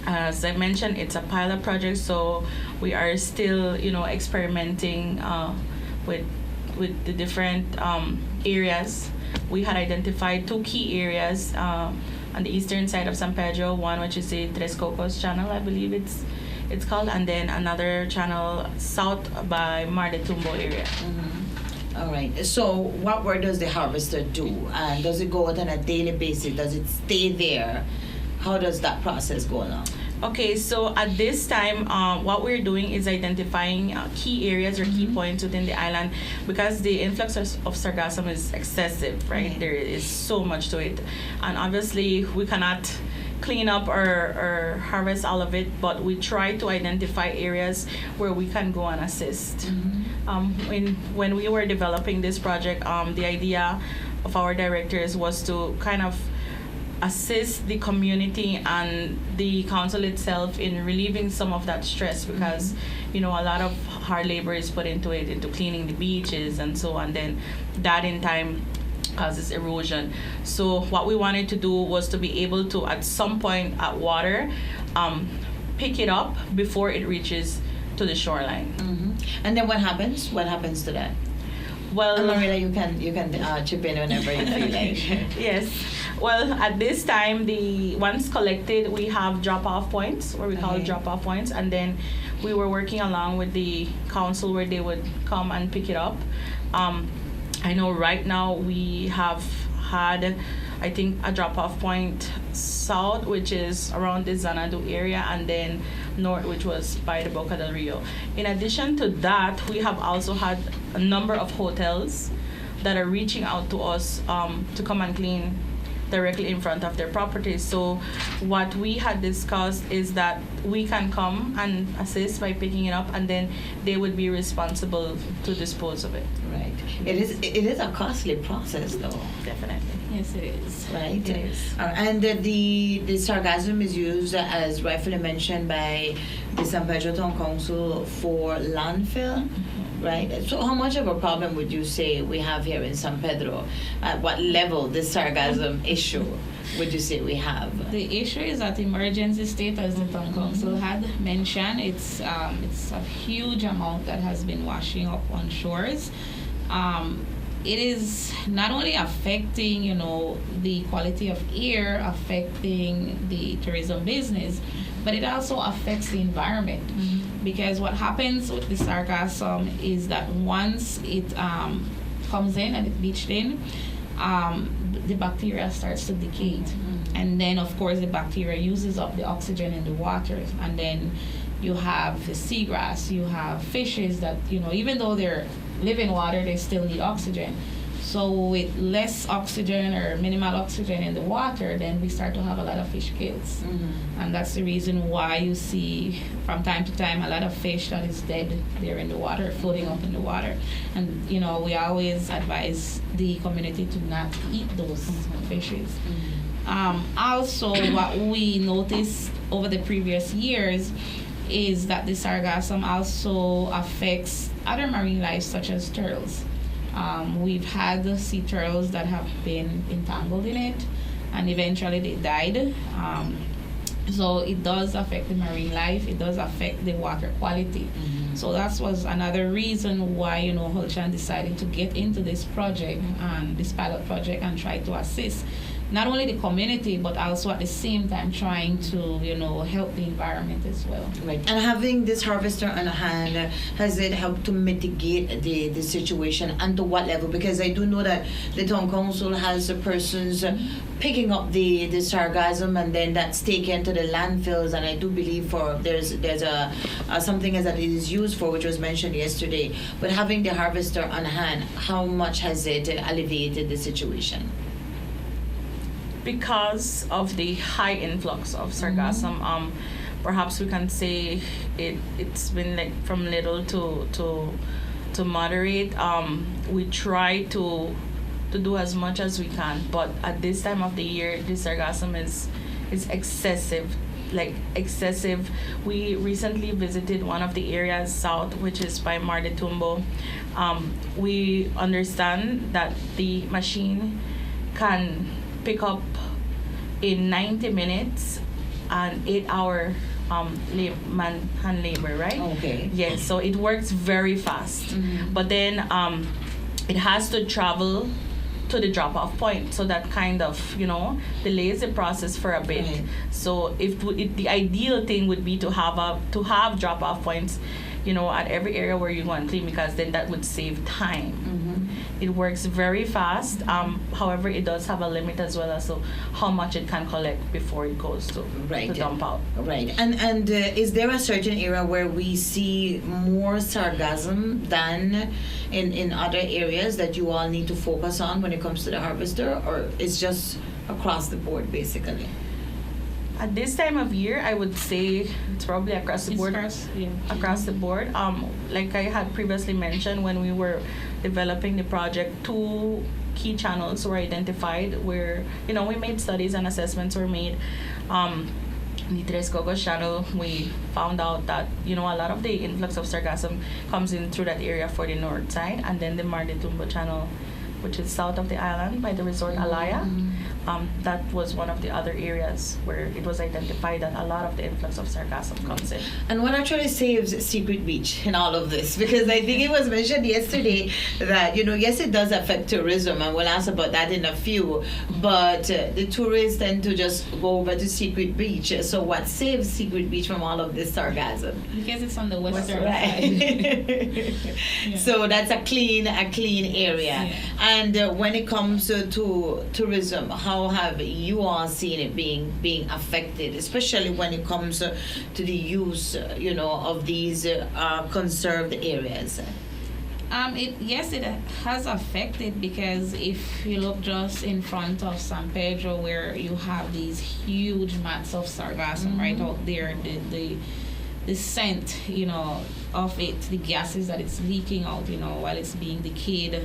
As I mentioned, it's a pilot project, so we are still, experimenting with the different areas. We had identified 2 key areas on the eastern side of San Pedro, one which is the Tres Cocos channel, I believe it's called, and then another channel south by Mar de Tumbo area. All right. So what work does the harvester do? And does it go out on a daily basis? Does it stay there? How does that process go along? Okay, so at this time, what we're doing is identifying key areas or key points within the island, because the influx of sargassum is excessive, right? There is so much to it. And obviously, we cannot clean up or harvest all of it, but we try to identify areas where we can go and assist. When we were developing this project, the idea of our directors was to kind of assist the community and the council itself in relieving some of that stress, because a lot of hard labor is put into it, into cleaning the beaches and so on. Then that in time causes erosion. So what we wanted to do was to be able to, at some point at water, pick it up before it reaches to the shoreline. And then what happens? What happens to that? Well, Marilla, you can chip in whenever you feel like. Yes. Well, at this time, once collected, we have drop-off points, where we call it drop-off points, and then we were working along with the council where they would come and pick it up. I know right now we have had, I think, a drop-off point south, which is around the Xanadu area, and then north, which was by the Boca del Rio. In addition to that, we have also had a number of hotels that are reaching out to us to come and clean directly in front of their properties. So what we had discussed is that we can come and assist by picking it up, and then they would be responsible to dispose of it. Right. It is a costly process, though. Definitely. Yes, it is. Right. It is. And the sargassum is used, as rightfully mentioned by the San Pedro Town Council, for landfill. Right. So how much of a problem would you say we have here in San Pedro? At what level this sargassum issue would you say we have? The issue is at emergency state, as the town council had mentioned. It's a huge amount that has been washing up on shores. It is not only affecting, the quality of air, affecting the tourism business, but it also affects the environment. Because what happens with the sargassum is that once it comes in and it beached in, the bacteria starts to decay. And then, of course, the bacteria uses up the oxygen in the water. And then you have the seagrass, you have fishes that, even though they're live in water, they still need oxygen. So with less oxygen or minimal oxygen in the water, then we start to have a lot of fish kills. And that's the reason why you see from time to time a lot of fish that is dead there in the water, floating up in the water. And we always advise the community to not eat those fishes. Also, what we noticed over the previous years is that the sargassum also affects other marine life, such as turtles. We've had sea turtles that have been entangled in it, and eventually they died. So it does affect the marine life. It does affect the water quality. So that was another reason why Holchan decided to get into this project and this pilot project and try to assist, not only the community, but also at the same time trying to, help the environment as well. Right. And having this harvester on hand, has it helped to mitigate the situation, and to what level? Because I do know that the town council has the persons picking up the sargassum, and then that's taken to the landfills, and I do believe there's a something that it is used for, which was mentioned yesterday. But having the harvester on hand, how much has it alleviated the situation? Because of the high influx of sargassum, perhaps we can say it's been like from little to moderate. We try to do as much as we can, but at this time of the year, the sargassum is excessive. Like excessive. We recently visited one of the areas south, which is by Mar de Tumbo. We understand that the machine can pick up in 90 minutes an 8-hour hand labor, right? Okay. Yes, so it works very fast. But then it has to travel to the drop-off point, so that kind of delays the process for a bit. Right. So if the ideal thing would be to have drop-off points at every area where you want to clean, because then that would save time. It works very fast. However, it does have a limit as well as to how much it can collect before it goes to dump out. Right. And is there a certain area where we see more sargassum than in other areas that you all need to focus on when it comes to the harvester, or it's just across the board basically? At this time of year, I would say it's probably across the board. Across the board. Like I had previously mentioned, when we were developing the project, 2 key channels were identified where, we made studies and assessments were made. The Tres Cocos channel, we found out that, a lot of the influx of sargassum comes in through that area for the north side, and then the Mar de Tumbo channel, which is south of the island by the resort Alaya. That was one of the other areas where it was identified that a lot of the influx of sargassum comes in. And what actually saves Secret Beach in all of this? Because I think it was mentioned yesterday that, yes, it does affect tourism, and we'll ask about that in a few, but the tourists tend to just go over to Secret Beach. So what saves Secret Beach from all of this sargassum? Because it's on the western side. So that's a clean area. Yeah. And when it comes to tourism, how have you all seen it being affected, especially when it comes to the use, of these conserved areas? It has affected, because if you look just in front of San Pedro, where you have these huge mats of sargassum right out there, the scent, of it, the gases that it's leaking out, while it's being decayed.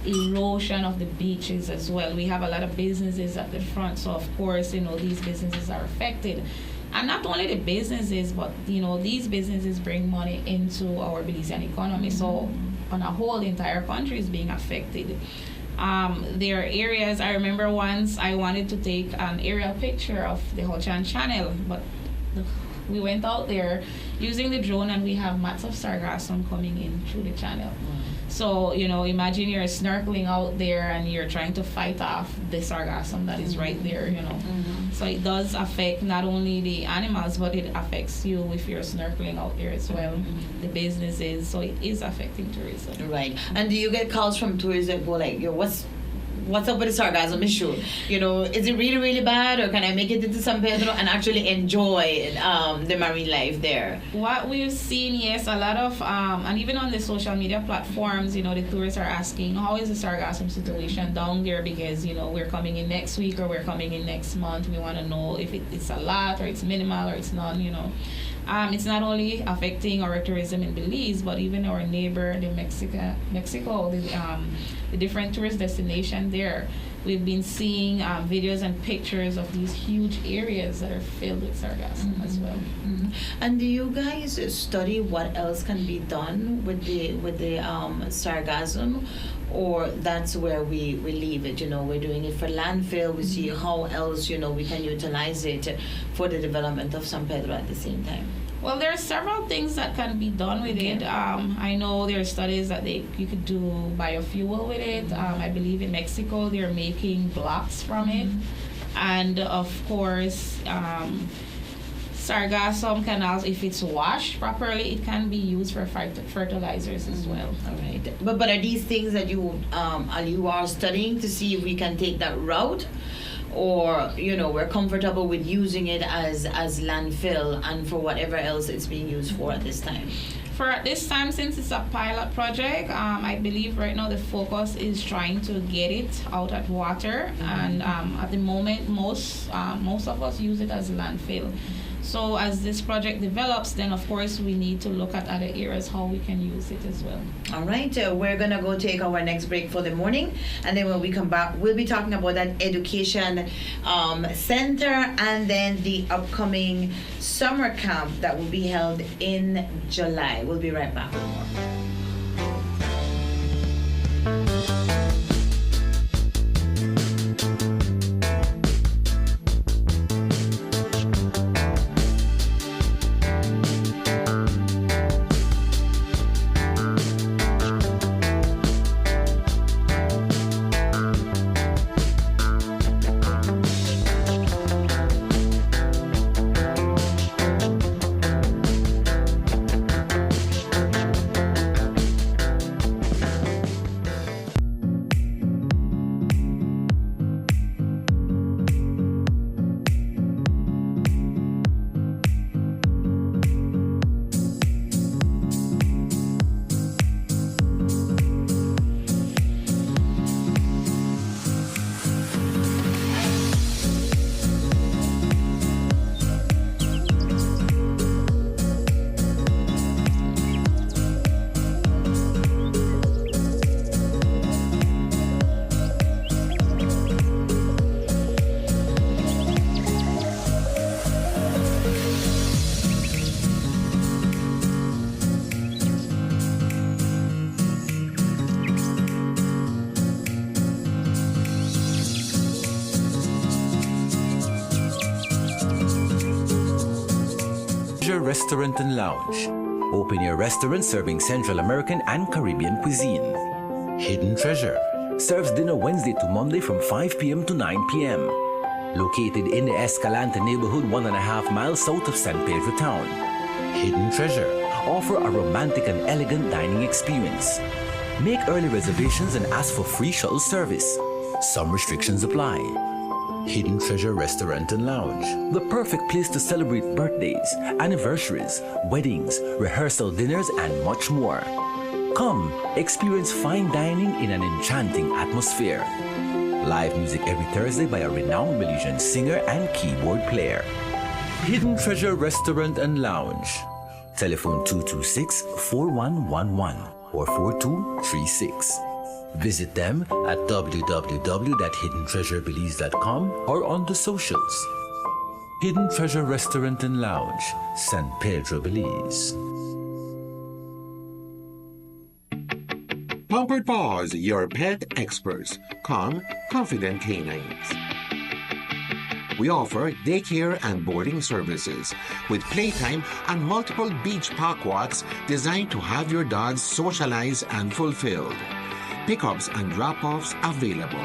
Erosion of the beaches as well. We have a lot of businesses at the front, so of course, these businesses are affected. And not only the businesses, but these businesses bring money into our Belizean economy. So on a whole, the entire country is being affected. There are areas, I remember once I wanted to take an aerial picture of the Ho-Chan Channel, but we went out there using the drone, and we have mats of sargassum coming in through the channel. So, imagine you're snorkeling out there and you're trying to fight off the sargassum that is right there, So it does affect not only the animals, but it affects you if you're snorkeling out there as well, the businesses. So it is affecting tourism. Right. And do you get calls from tourists that go like, what's up with the sargassum issue? Is it really, really bad, or can I make it into San Pedro and actually enjoy the marine life there? What we've seen, yes, a lot of, and even on the social media platforms, the tourists are asking, how is the sargassum situation down there? Because, we're coming in next week or we're coming in next month. We want to know if it's a lot or it's minimal or it's none, It's not only affecting our tourism in Belize, but even our neighbor, Mexico, the different tourist destinations there. We've been seeing videos and pictures of these huge areas that are filled with sargassum as well. And do you guys study what else can be done with the sargassum, or that's where we leave it? We're doing it for landfill. We see how else we can utilize it for the development of San Pedro at the same time. Well, there are several things that can be done with it. I know there are studies that you could do biofuel with it. I believe in Mexico they're making blocks from it, and of course, sargassum can also, if it's washed properly, it can be used for fertilizers as well. All right, but are these things that you are studying to see if we can take that route? Or we're comfortable with using it as landfill and for whatever else it's being used for at this time? For at this time, since it's a pilot project, I believe right now the focus is trying to get it out at water, and at the moment most of us use it as landfill. So as this project develops, then of course we need to look at other areas how we can use it as well. All right, we're gonna go take our next break for the morning, and then when we come back, we'll be talking about that education center and then the upcoming summer camp that will be held in July. We'll be right back with more. Restaurant and Lounge. Open air restaurant serving Central American and Caribbean cuisine. Hidden Treasure serves dinner Wednesday to Monday from 5 p.m. to 9 p.m. Located in the Escalante neighborhood 1.5 miles south of San Pedro town. Hidden Treasure offer a romantic and elegant dining experience. Make early reservations and ask for free shuttle service. Some restrictions apply. Hidden Treasure Restaurant and Lounge, the perfect place to celebrate birthdays, anniversaries, weddings, rehearsal dinners, and much more. Come, experience fine dining in an enchanting atmosphere. Live music every Thursday by a renowned Belizean singer and keyboard player. Hidden Treasure Restaurant and Lounge. Telephone 226-4111 or 4236. Visit them at www.hiddentreasurebelize.com or on the socials. Hidden Treasure Restaurant and Lounge, San Pedro, Belize. Pampered Paws, your pet experts. Calm, confident canines. We offer daycare and boarding services with playtime and multiple beach park walks designed to have your dogs socialize and fulfilled. Pickups and drop-offs available.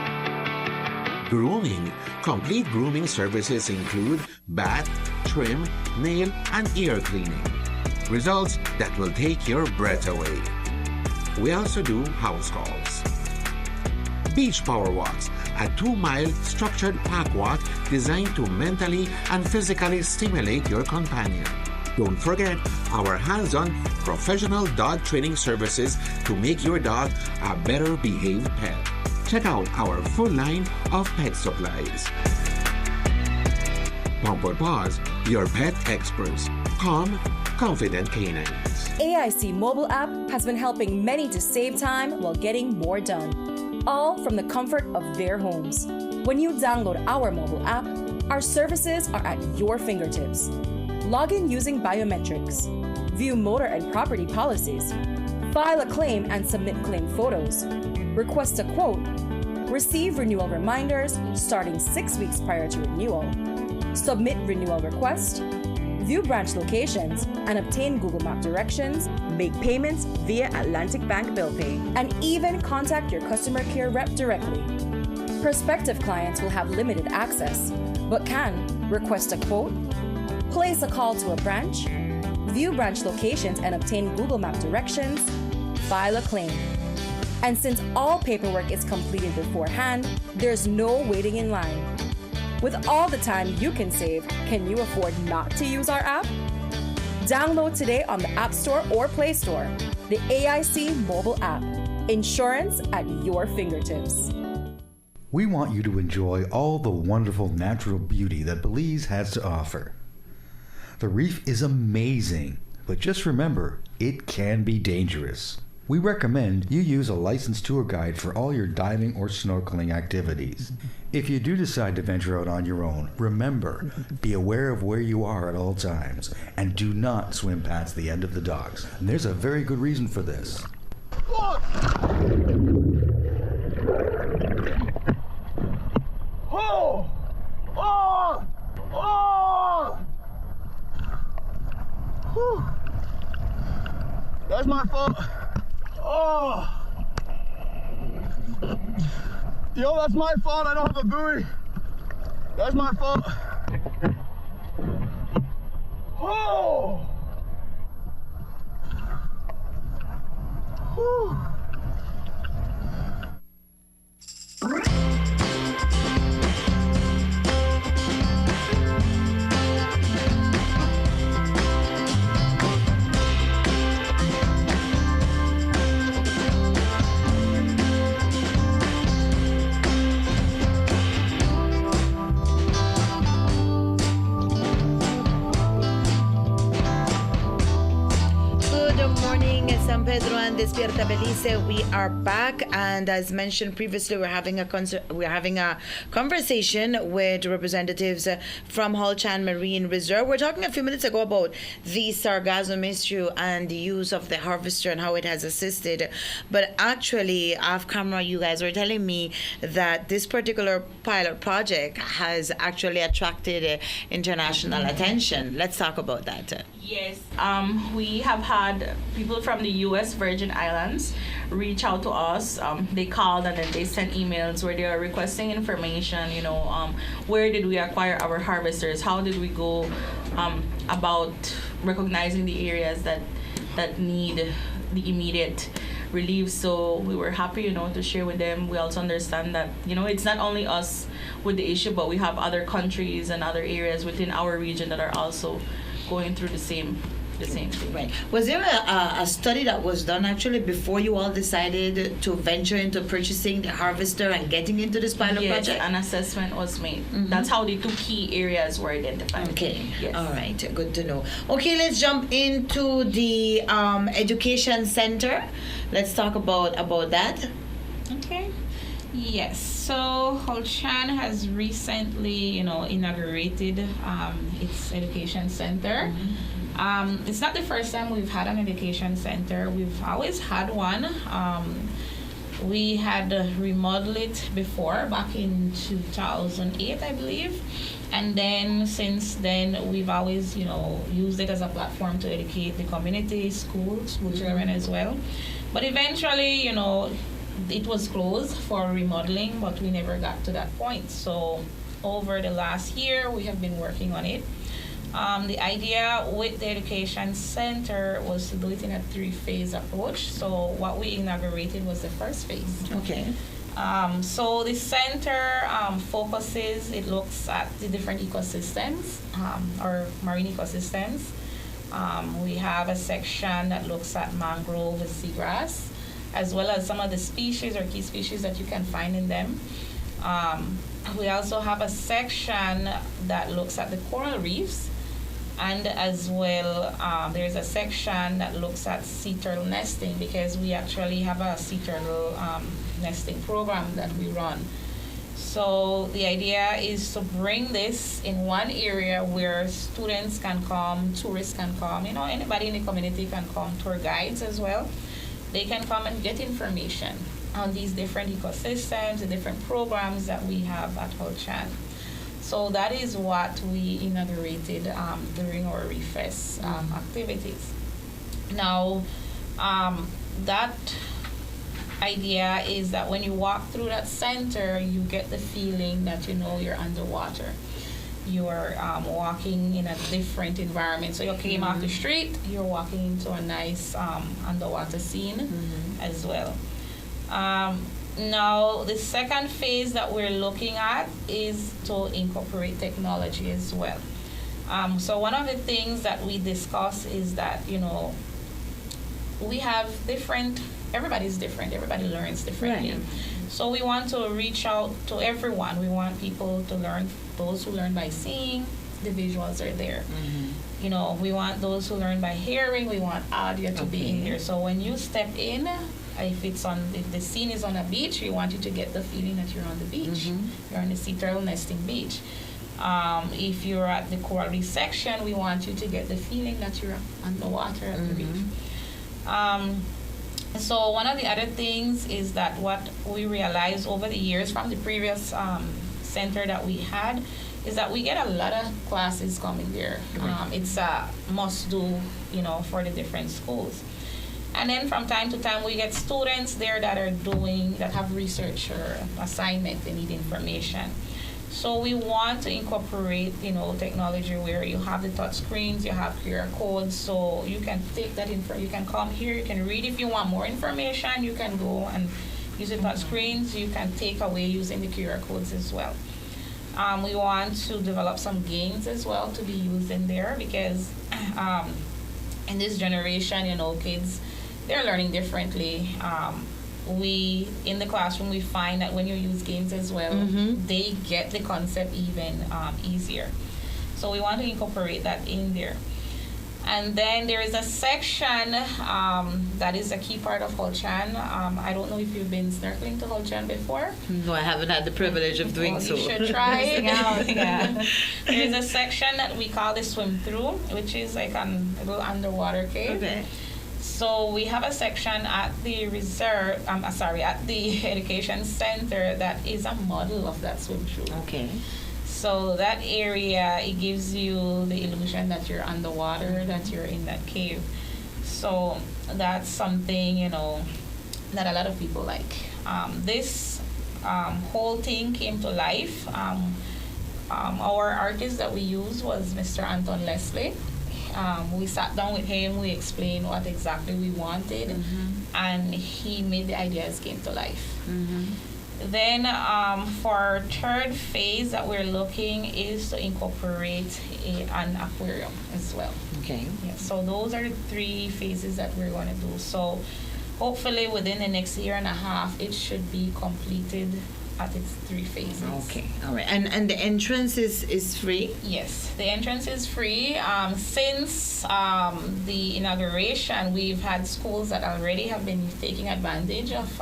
Grooming. Complete grooming services include bath, trim, nail, and ear cleaning. Results that will take your breath away. We also do house calls. Beach Power Walks, a 2-mile structured park walk designed to mentally and physically stimulate your companion. Don't forget our hands-on professional dog training services to make your dog a better behaved pet. Check out our full line of pet supplies. Pampered Paws, your pet experts. Calm, confident canines. AIC mobile app has been helping many to save time while getting more done, all from the comfort of their homes. When you download our mobile app, our services are at your fingertips. Log in using biometrics, view motor and property policies, file a claim and submit claim photos, request a quote, receive renewal reminders starting 6 weeks prior to renewal, submit renewal request, view branch locations, and obtain Google Map directions, make payments via Atlantic Bank Bill Pay, and even contact your customer care rep directly. Prospective clients will have limited access, but can request a quote, place a call to a branch, view branch locations and obtain Google Map directions, file a claim. And since all paperwork is completed beforehand, there's no waiting in line. With all the time you can save, can you afford not to use our app? Download today on the App Store or Play Store the AIC mobile app. Insurance at your fingertips. We want you to enjoy all the wonderful natural beauty that Belize has to offer. The reef is amazing, but just remember, it can be dangerous. We recommend you use a licensed tour guide for all your diving or snorkeling activities. If you do decide to venture out on your own, remember, be aware of where you are at all times, and do not swim past the end of the docks. And there's a very good reason for this. Oh! Oh! Oh! Whew. That's my fault. Oh! Yo, that's my fault. I don't have a buoy. That's my fault. Oh! Whew. Pedro and Despierta Belize, we are back, and as mentioned previously, we're having a conversation with representatives from Hull Chan Marine Reserve. We're talking a few minutes ago about the sargassum issue and the use of the harvester and how it has assisted. But actually, off camera, you guys were telling me that this particular pilot project has actually attracted international attention. Let's talk about that. Yes, we have had people from the U.S. Virgin Islands reach out to us. They called and then they sent emails where they are requesting information, where did we acquire our harvesters, how did we go about recognizing the areas that need the immediate relief. So we were happy, to share with them. We also understand that, it's not only us with the issue, but we have other countries and other areas within our region that are also going through the same thing. Right. Was there a study that was done actually before you all decided to venture into purchasing the harvester and getting into this pilot project? Yes, an assessment was made. Mm-hmm. That's how the two key areas were identified. Okay. Yes. All right. Good to know. Okay, let's jump into the education center. Let's talk about that. Okay. Yes, so Hull Chan has recently, inaugurated its education center. Mm-hmm. It's not the first time we've had an education center. We've always had one. We had remodeled it before, back in 2008, I believe. And then since then, we've always, used it as a platform to educate the community, school children as well. But eventually, it was closed for remodeling, but we never got to that point. So over the last year, we have been working on it. The idea with the education center was to do it in a 3-phase approach. So what we inaugurated was the first phase. Okay. So the center focuses, it looks at the different ecosystems, or marine ecosystems. We have a section that looks at mangrove and seagrass, as well as some of the species or key species that you can find in them. We also have a section that looks at the coral reefs, and as well there's a section that looks at sea turtle nesting, because we actually have a sea turtle nesting program that we run. So the idea is to bring this in one area where students can come, tourists can come, anybody in the community can come, tour guides as well. They can come and get information on these different ecosystems, the different programs that we have at Hull Chan. So that is what we inaugurated during our Reef Fest activities. Now, that idea is that when you walk through that center, you get the feeling that you know you're underwater. You're walking in a different environment. So you came off the street, you're walking into a nice underwater scene as well. Now, the second phase that we're looking at is to incorporate technology as well. So one of the things that we discuss is that, you know, we have everybody's different, everybody learns differently. Right. So we want to reach out to everyone. We want people to learn, those who learn by seeing, the visuals are there. You know, we want those who learn by hearing, we want audio to be in there. So when you step in, if the scene is on a beach, we want you to get the feeling that you're on the beach. You're on the sea turtle nesting beach. If you're at the coral reef section, we want you to get the feeling that you're underwater at the reef. So one of the other things is that what we realized over the years from the previous center that we had is that we get a lot of classes coming there. It's a must-do, you know, for the different schools. And then from time to time, we get students there that have research or assignment, they need information. So we want to incorporate, you know, technology where you have the touch screens, you have QR codes, so you can take that info, you can come here, you can read. If you want more information, you can go and use the touch screens. You can take away using the QR codes as well. We want to develop some games as well to be used in there because in this generation, you know, kids, they're learning differently. In the classroom, we find that when you use games as well, they get the concept even easier. So we want to incorporate that in there. And then there is a section that is a key part of Holchan. I don't know if you've been snorkeling to Holchan before. No, I haven't had the privilege of doing so. You should try it out. Yeah. There's a section that we call the swim through, which is like a little underwater cave. Okay. So we have a section at the at the education center that is a model of that swim through. Okay. So that area, it gives you the illusion that you're underwater, that you're in that cave. So that's something, you know, that a lot of people like. This whole thing came to life. Our artist that we used was Mr. Anton Leslie. We sat down with him, we explained what exactly we wanted, and he made the ideas came to life. Then for third phase that we're looking is to incorporate an aquarium as well. Okay. Yeah, so those are the three phases that we're going to do. So hopefully within the next year and a half, it should be completed at its three phases. Okay, all right. And the entrance is free? Yes, the entrance is free. Since the inauguration, we've had schools that already have been taking advantage of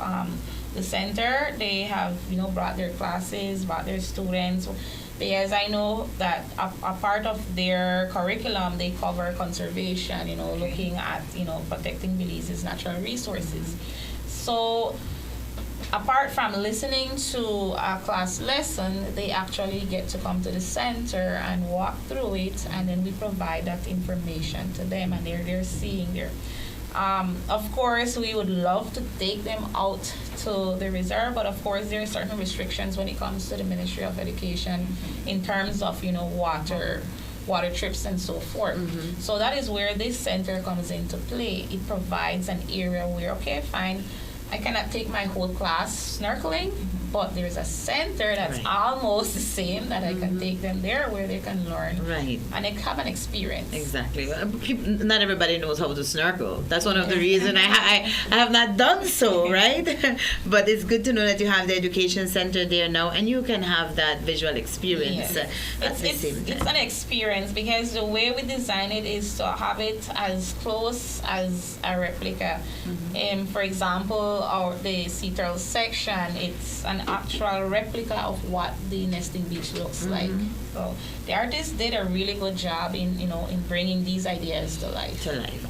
the center. They have, you know, brought their classes, brought their students, because I know that a part of their curriculum, they cover conservation, you know, looking at, you know, protecting Belize's natural resources. So apart from listening to a class lesson, they actually get to come to the center and walk through it, and then we provide that information to them, and they're seeing there. Of course, we would love to take them out to the reserve, but of course there are certain restrictions when it comes to the Ministry of Education in terms of, you know, water trips and so forth. So that is where this center comes into play. It provides an area where, okay, fine, I cannot take my whole class snorkeling, but there's a center that's almost the same that I can take them there where they can learn and they have an experience. Exactly. Not everybody knows how to snorkel. That's one of the reasons I have not done so, right? But it's good to know that you have the education center there now and you can have that visual experience at the same time. It's an experience because the way we design it is to have it as close as a replica. For example, the sea turtle section, it's an actual replica of what the nesting beach looks like. So the artists did a really good job in bringing these ideas to life.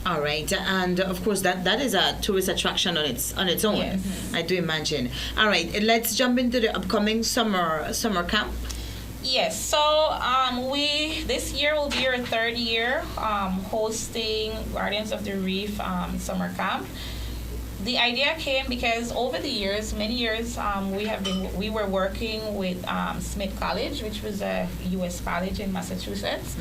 All right, and of course that is a tourist attraction on its own. Yes. I do imagine. All right, let's jump into the upcoming summer camp. Yes, so we this year will be our third year hosting Guardians of the Reef summer camp. The idea came because over the years, many years, we were working with Smith College, which was a U.S. college in Massachusetts.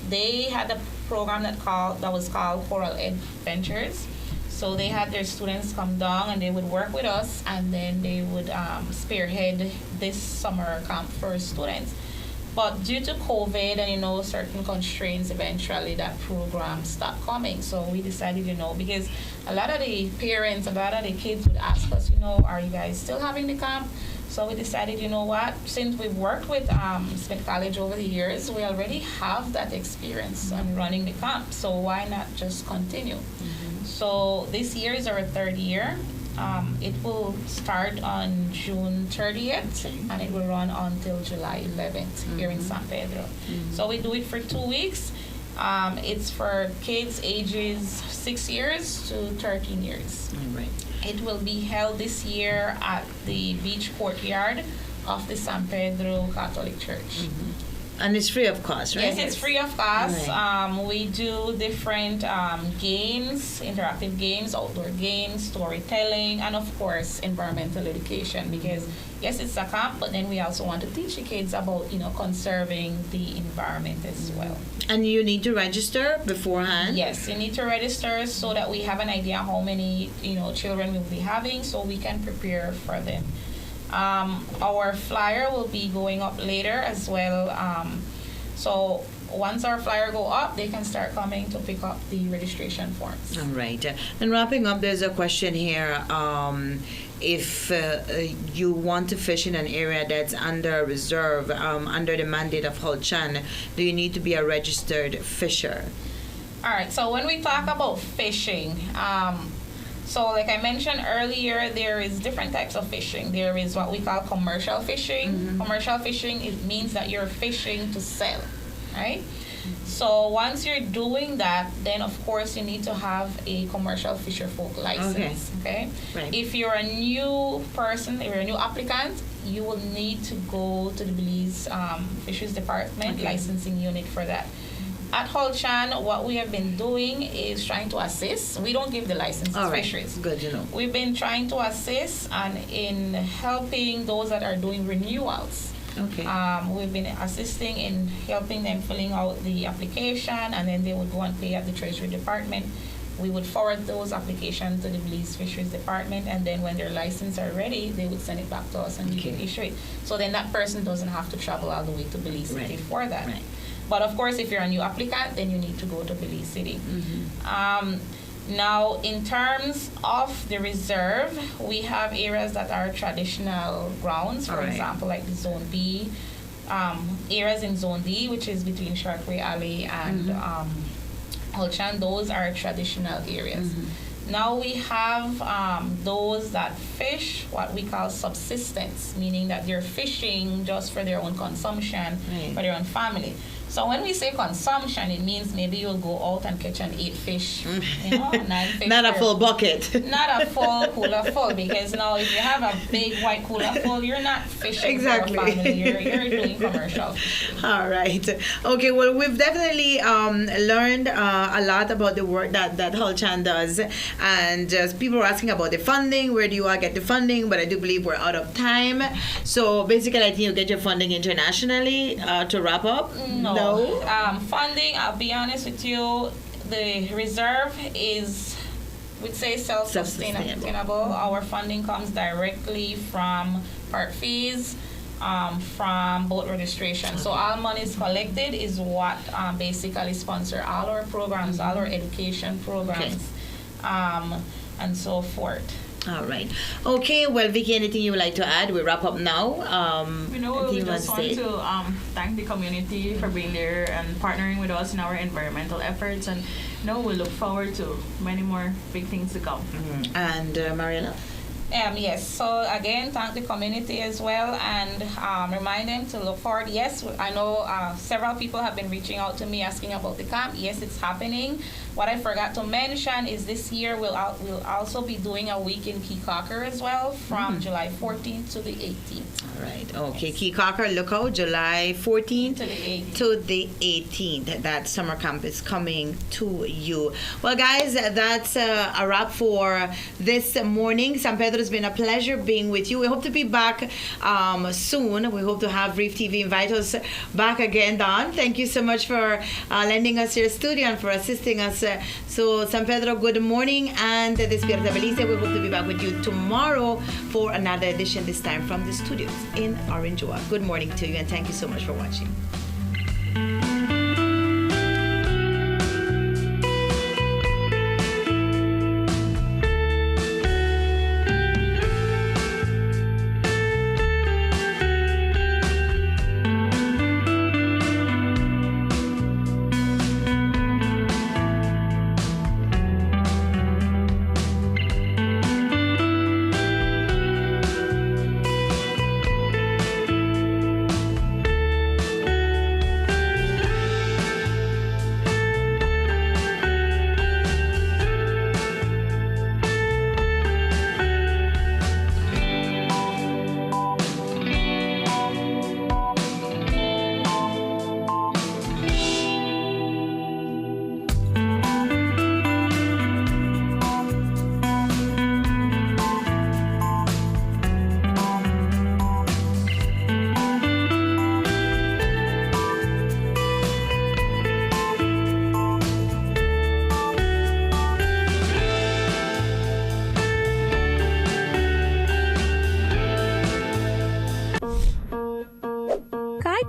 They had a program that was called Coral Adventures. So they had their students come down and they would work with us, and then they would spearhead this summer camp for students. But due to COVID and certain constraints, eventually that program stopped coming. So we decided, because a lot of the parents, a lot of the kids would ask us, are you guys still having the camp? So we decided, what, since we've worked with Smith College over the years, we already have that experience on running the camp. So why not just continue? So this year is our third year. It will start on June 30th and it will run until July 11th here in San Pedro. So we do it for 2 weeks. It's for kids ages 6 years to 13 years. Right. It will be held this year at the beach courtyard of the San Pedro Catholic Church. And it's free of cost, right? Yes, it's free of cost. Right. We do different games, interactive games, outdoor games, storytelling, and of course, environmental education. Because yes, it's a camp, but then we also want to teach the kids about, conserving the environment as well. And you need to register beforehand? Yes, you need to register so that we have an idea how many, children we'll be having, so we can prepare for them. Our flyer will be going up later as well. So once our flyer go up, they can start coming to pick up the registration forms. All right. And wrapping up, there's a question here. If you want to fish in an area that's under reserve, under the mandate of Hull Chan, do you need to be a registered fisher? All right. So when we talk about fishing, so like I mentioned earlier, there is different types of fishing. There is what we call commercial fishing. Commercial fishing, it means that you're fishing to sell, right? So once you're doing that, then of course you need to have a commercial fisher folk license, okay? Right. If you're a new person, if you're a new applicant, you will need to go to the Belize Fisheries Department licensing unit for that. At Hull Chan, what we have been doing is trying to assist. We don't give the license to fisheries. Good to know. We've been trying to assist and in helping those that are doing renewals. Okay. We've been assisting in helping them filling out the application, and then they would go and pay at the Treasury Department. We would forward those applications to the Belize Fisheries Department, and then when their license are ready, they would send it back to us and we would issue it. So then that person doesn't have to travel all the way to Belize City for that. Right. But of course, if you're a new applicant, then you need to go to Belize City. Now, in terms of the reserve, we have areas that are traditional grounds, for example, like the Zone B, areas in Zone D, which is between Sharkway Alley and Hull Chan. Those are traditional areas. Now we have those that fish what we call subsistence, meaning that they're fishing just for their own consumption, for their own family. So when we say consumption, it means maybe you'll go out and catch and eat fish, 9 fish. Not a full bucket. Not a full cooler full, because now if you have a big white cooler full, you're not fishing for a family. You're doing commercial. All right. Okay. Well, we've definitely learned a lot about the work that Hull Chan does, and people are asking about the funding. Where do you all get the funding? But I do believe we're out of time. So basically, I think you get your funding internationally. To wrap up. No. Funding, I'll be honest with you, the reserve is, we'd say, self-sustainable. Our funding comes directly from park fees, from boat registration. So all monies collected is what basically sponsor all our programs, all our education programs, and so forth. All right. Okay. Well, Vicky, anything you would like to add? We wrap up now. We just want to thank the community for being there and partnering with us in our environmental efforts, and we look forward to many more big things to come. And Mariela? Yes, so again, thank the community as well, and remind them to look forward. Yes, I know several people have been reaching out to me asking about the camp. Yes, it's happening. What I forgot to mention is this year we'll also be doing a week in Keokuk as well from July 14th to the 18th. All right. Okay, Keokuk, look out, July 14th to the 18th. That summer camp is coming to you. Well, guys, that's a wrap for this morning. San Pedro, it's been a pleasure being with you. We hope to be back soon. We hope to have Reef TV invite us back again, Don. Thank you so much for lending us your studio and for assisting us. So, San Pedro, good morning, and Despierta Belize. We hope to be back with you tomorrow for another edition, this time from the studios in Orangeoa. Good morning to you, and thank you so much for watching.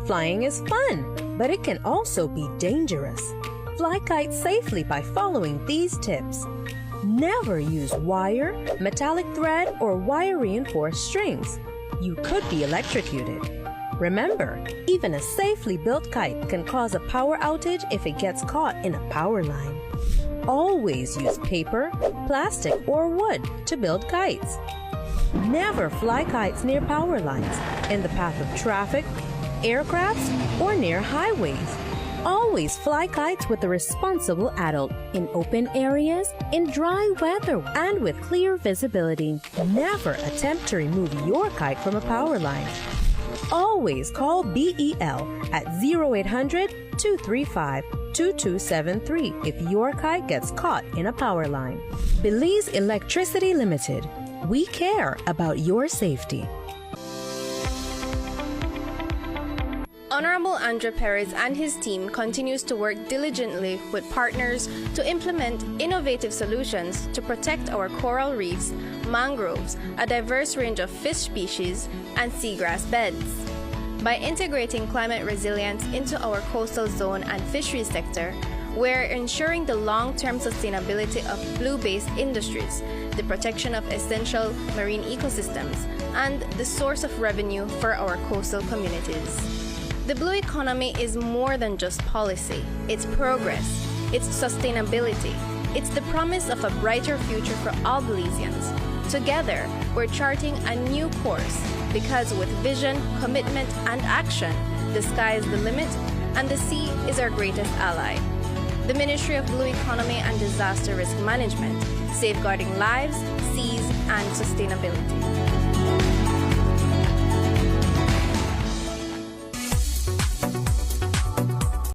Flying is fun, but it can also be dangerous. Fly kites safely by following these tips. Never use wire, metallic thread, or wire-reinforced strings. You could be electrocuted. Remember, even a safely built kite can cause a power outage if it gets caught in a power line. Always use paper, plastic, or wood to build kites. Never fly kites near power lines, in the path of traffic, aircrafts, or near highways. Always fly kites with a responsible adult in open areas, in dry weather, and with clear visibility. Never attempt to remove your kite from a power line. Always call BEL at 0800-235-2273 if your kite gets caught in a power line. Belize Electricity Limited. We care about your safety. Honorable Andre Perez and his team continues to work diligently with partners to implement innovative solutions to protect our coral reefs, mangroves, a diverse range of fish species, and seagrass beds. By integrating climate resilience into our coastal zone and fisheries sector, we're ensuring the long-term sustainability of blue-based industries, the protection of essential marine ecosystems, and the source of revenue for our coastal communities. The blue economy is more than just policy. It's progress. It's sustainability. It's the promise of a brighter future for all Belizeans. Together, we're charting a new course because with vision, commitment, and action, the sky is the limit and the sea is our greatest ally. The Ministry of Blue Economy and Disaster Risk Management, safeguarding lives, seas, and sustainability.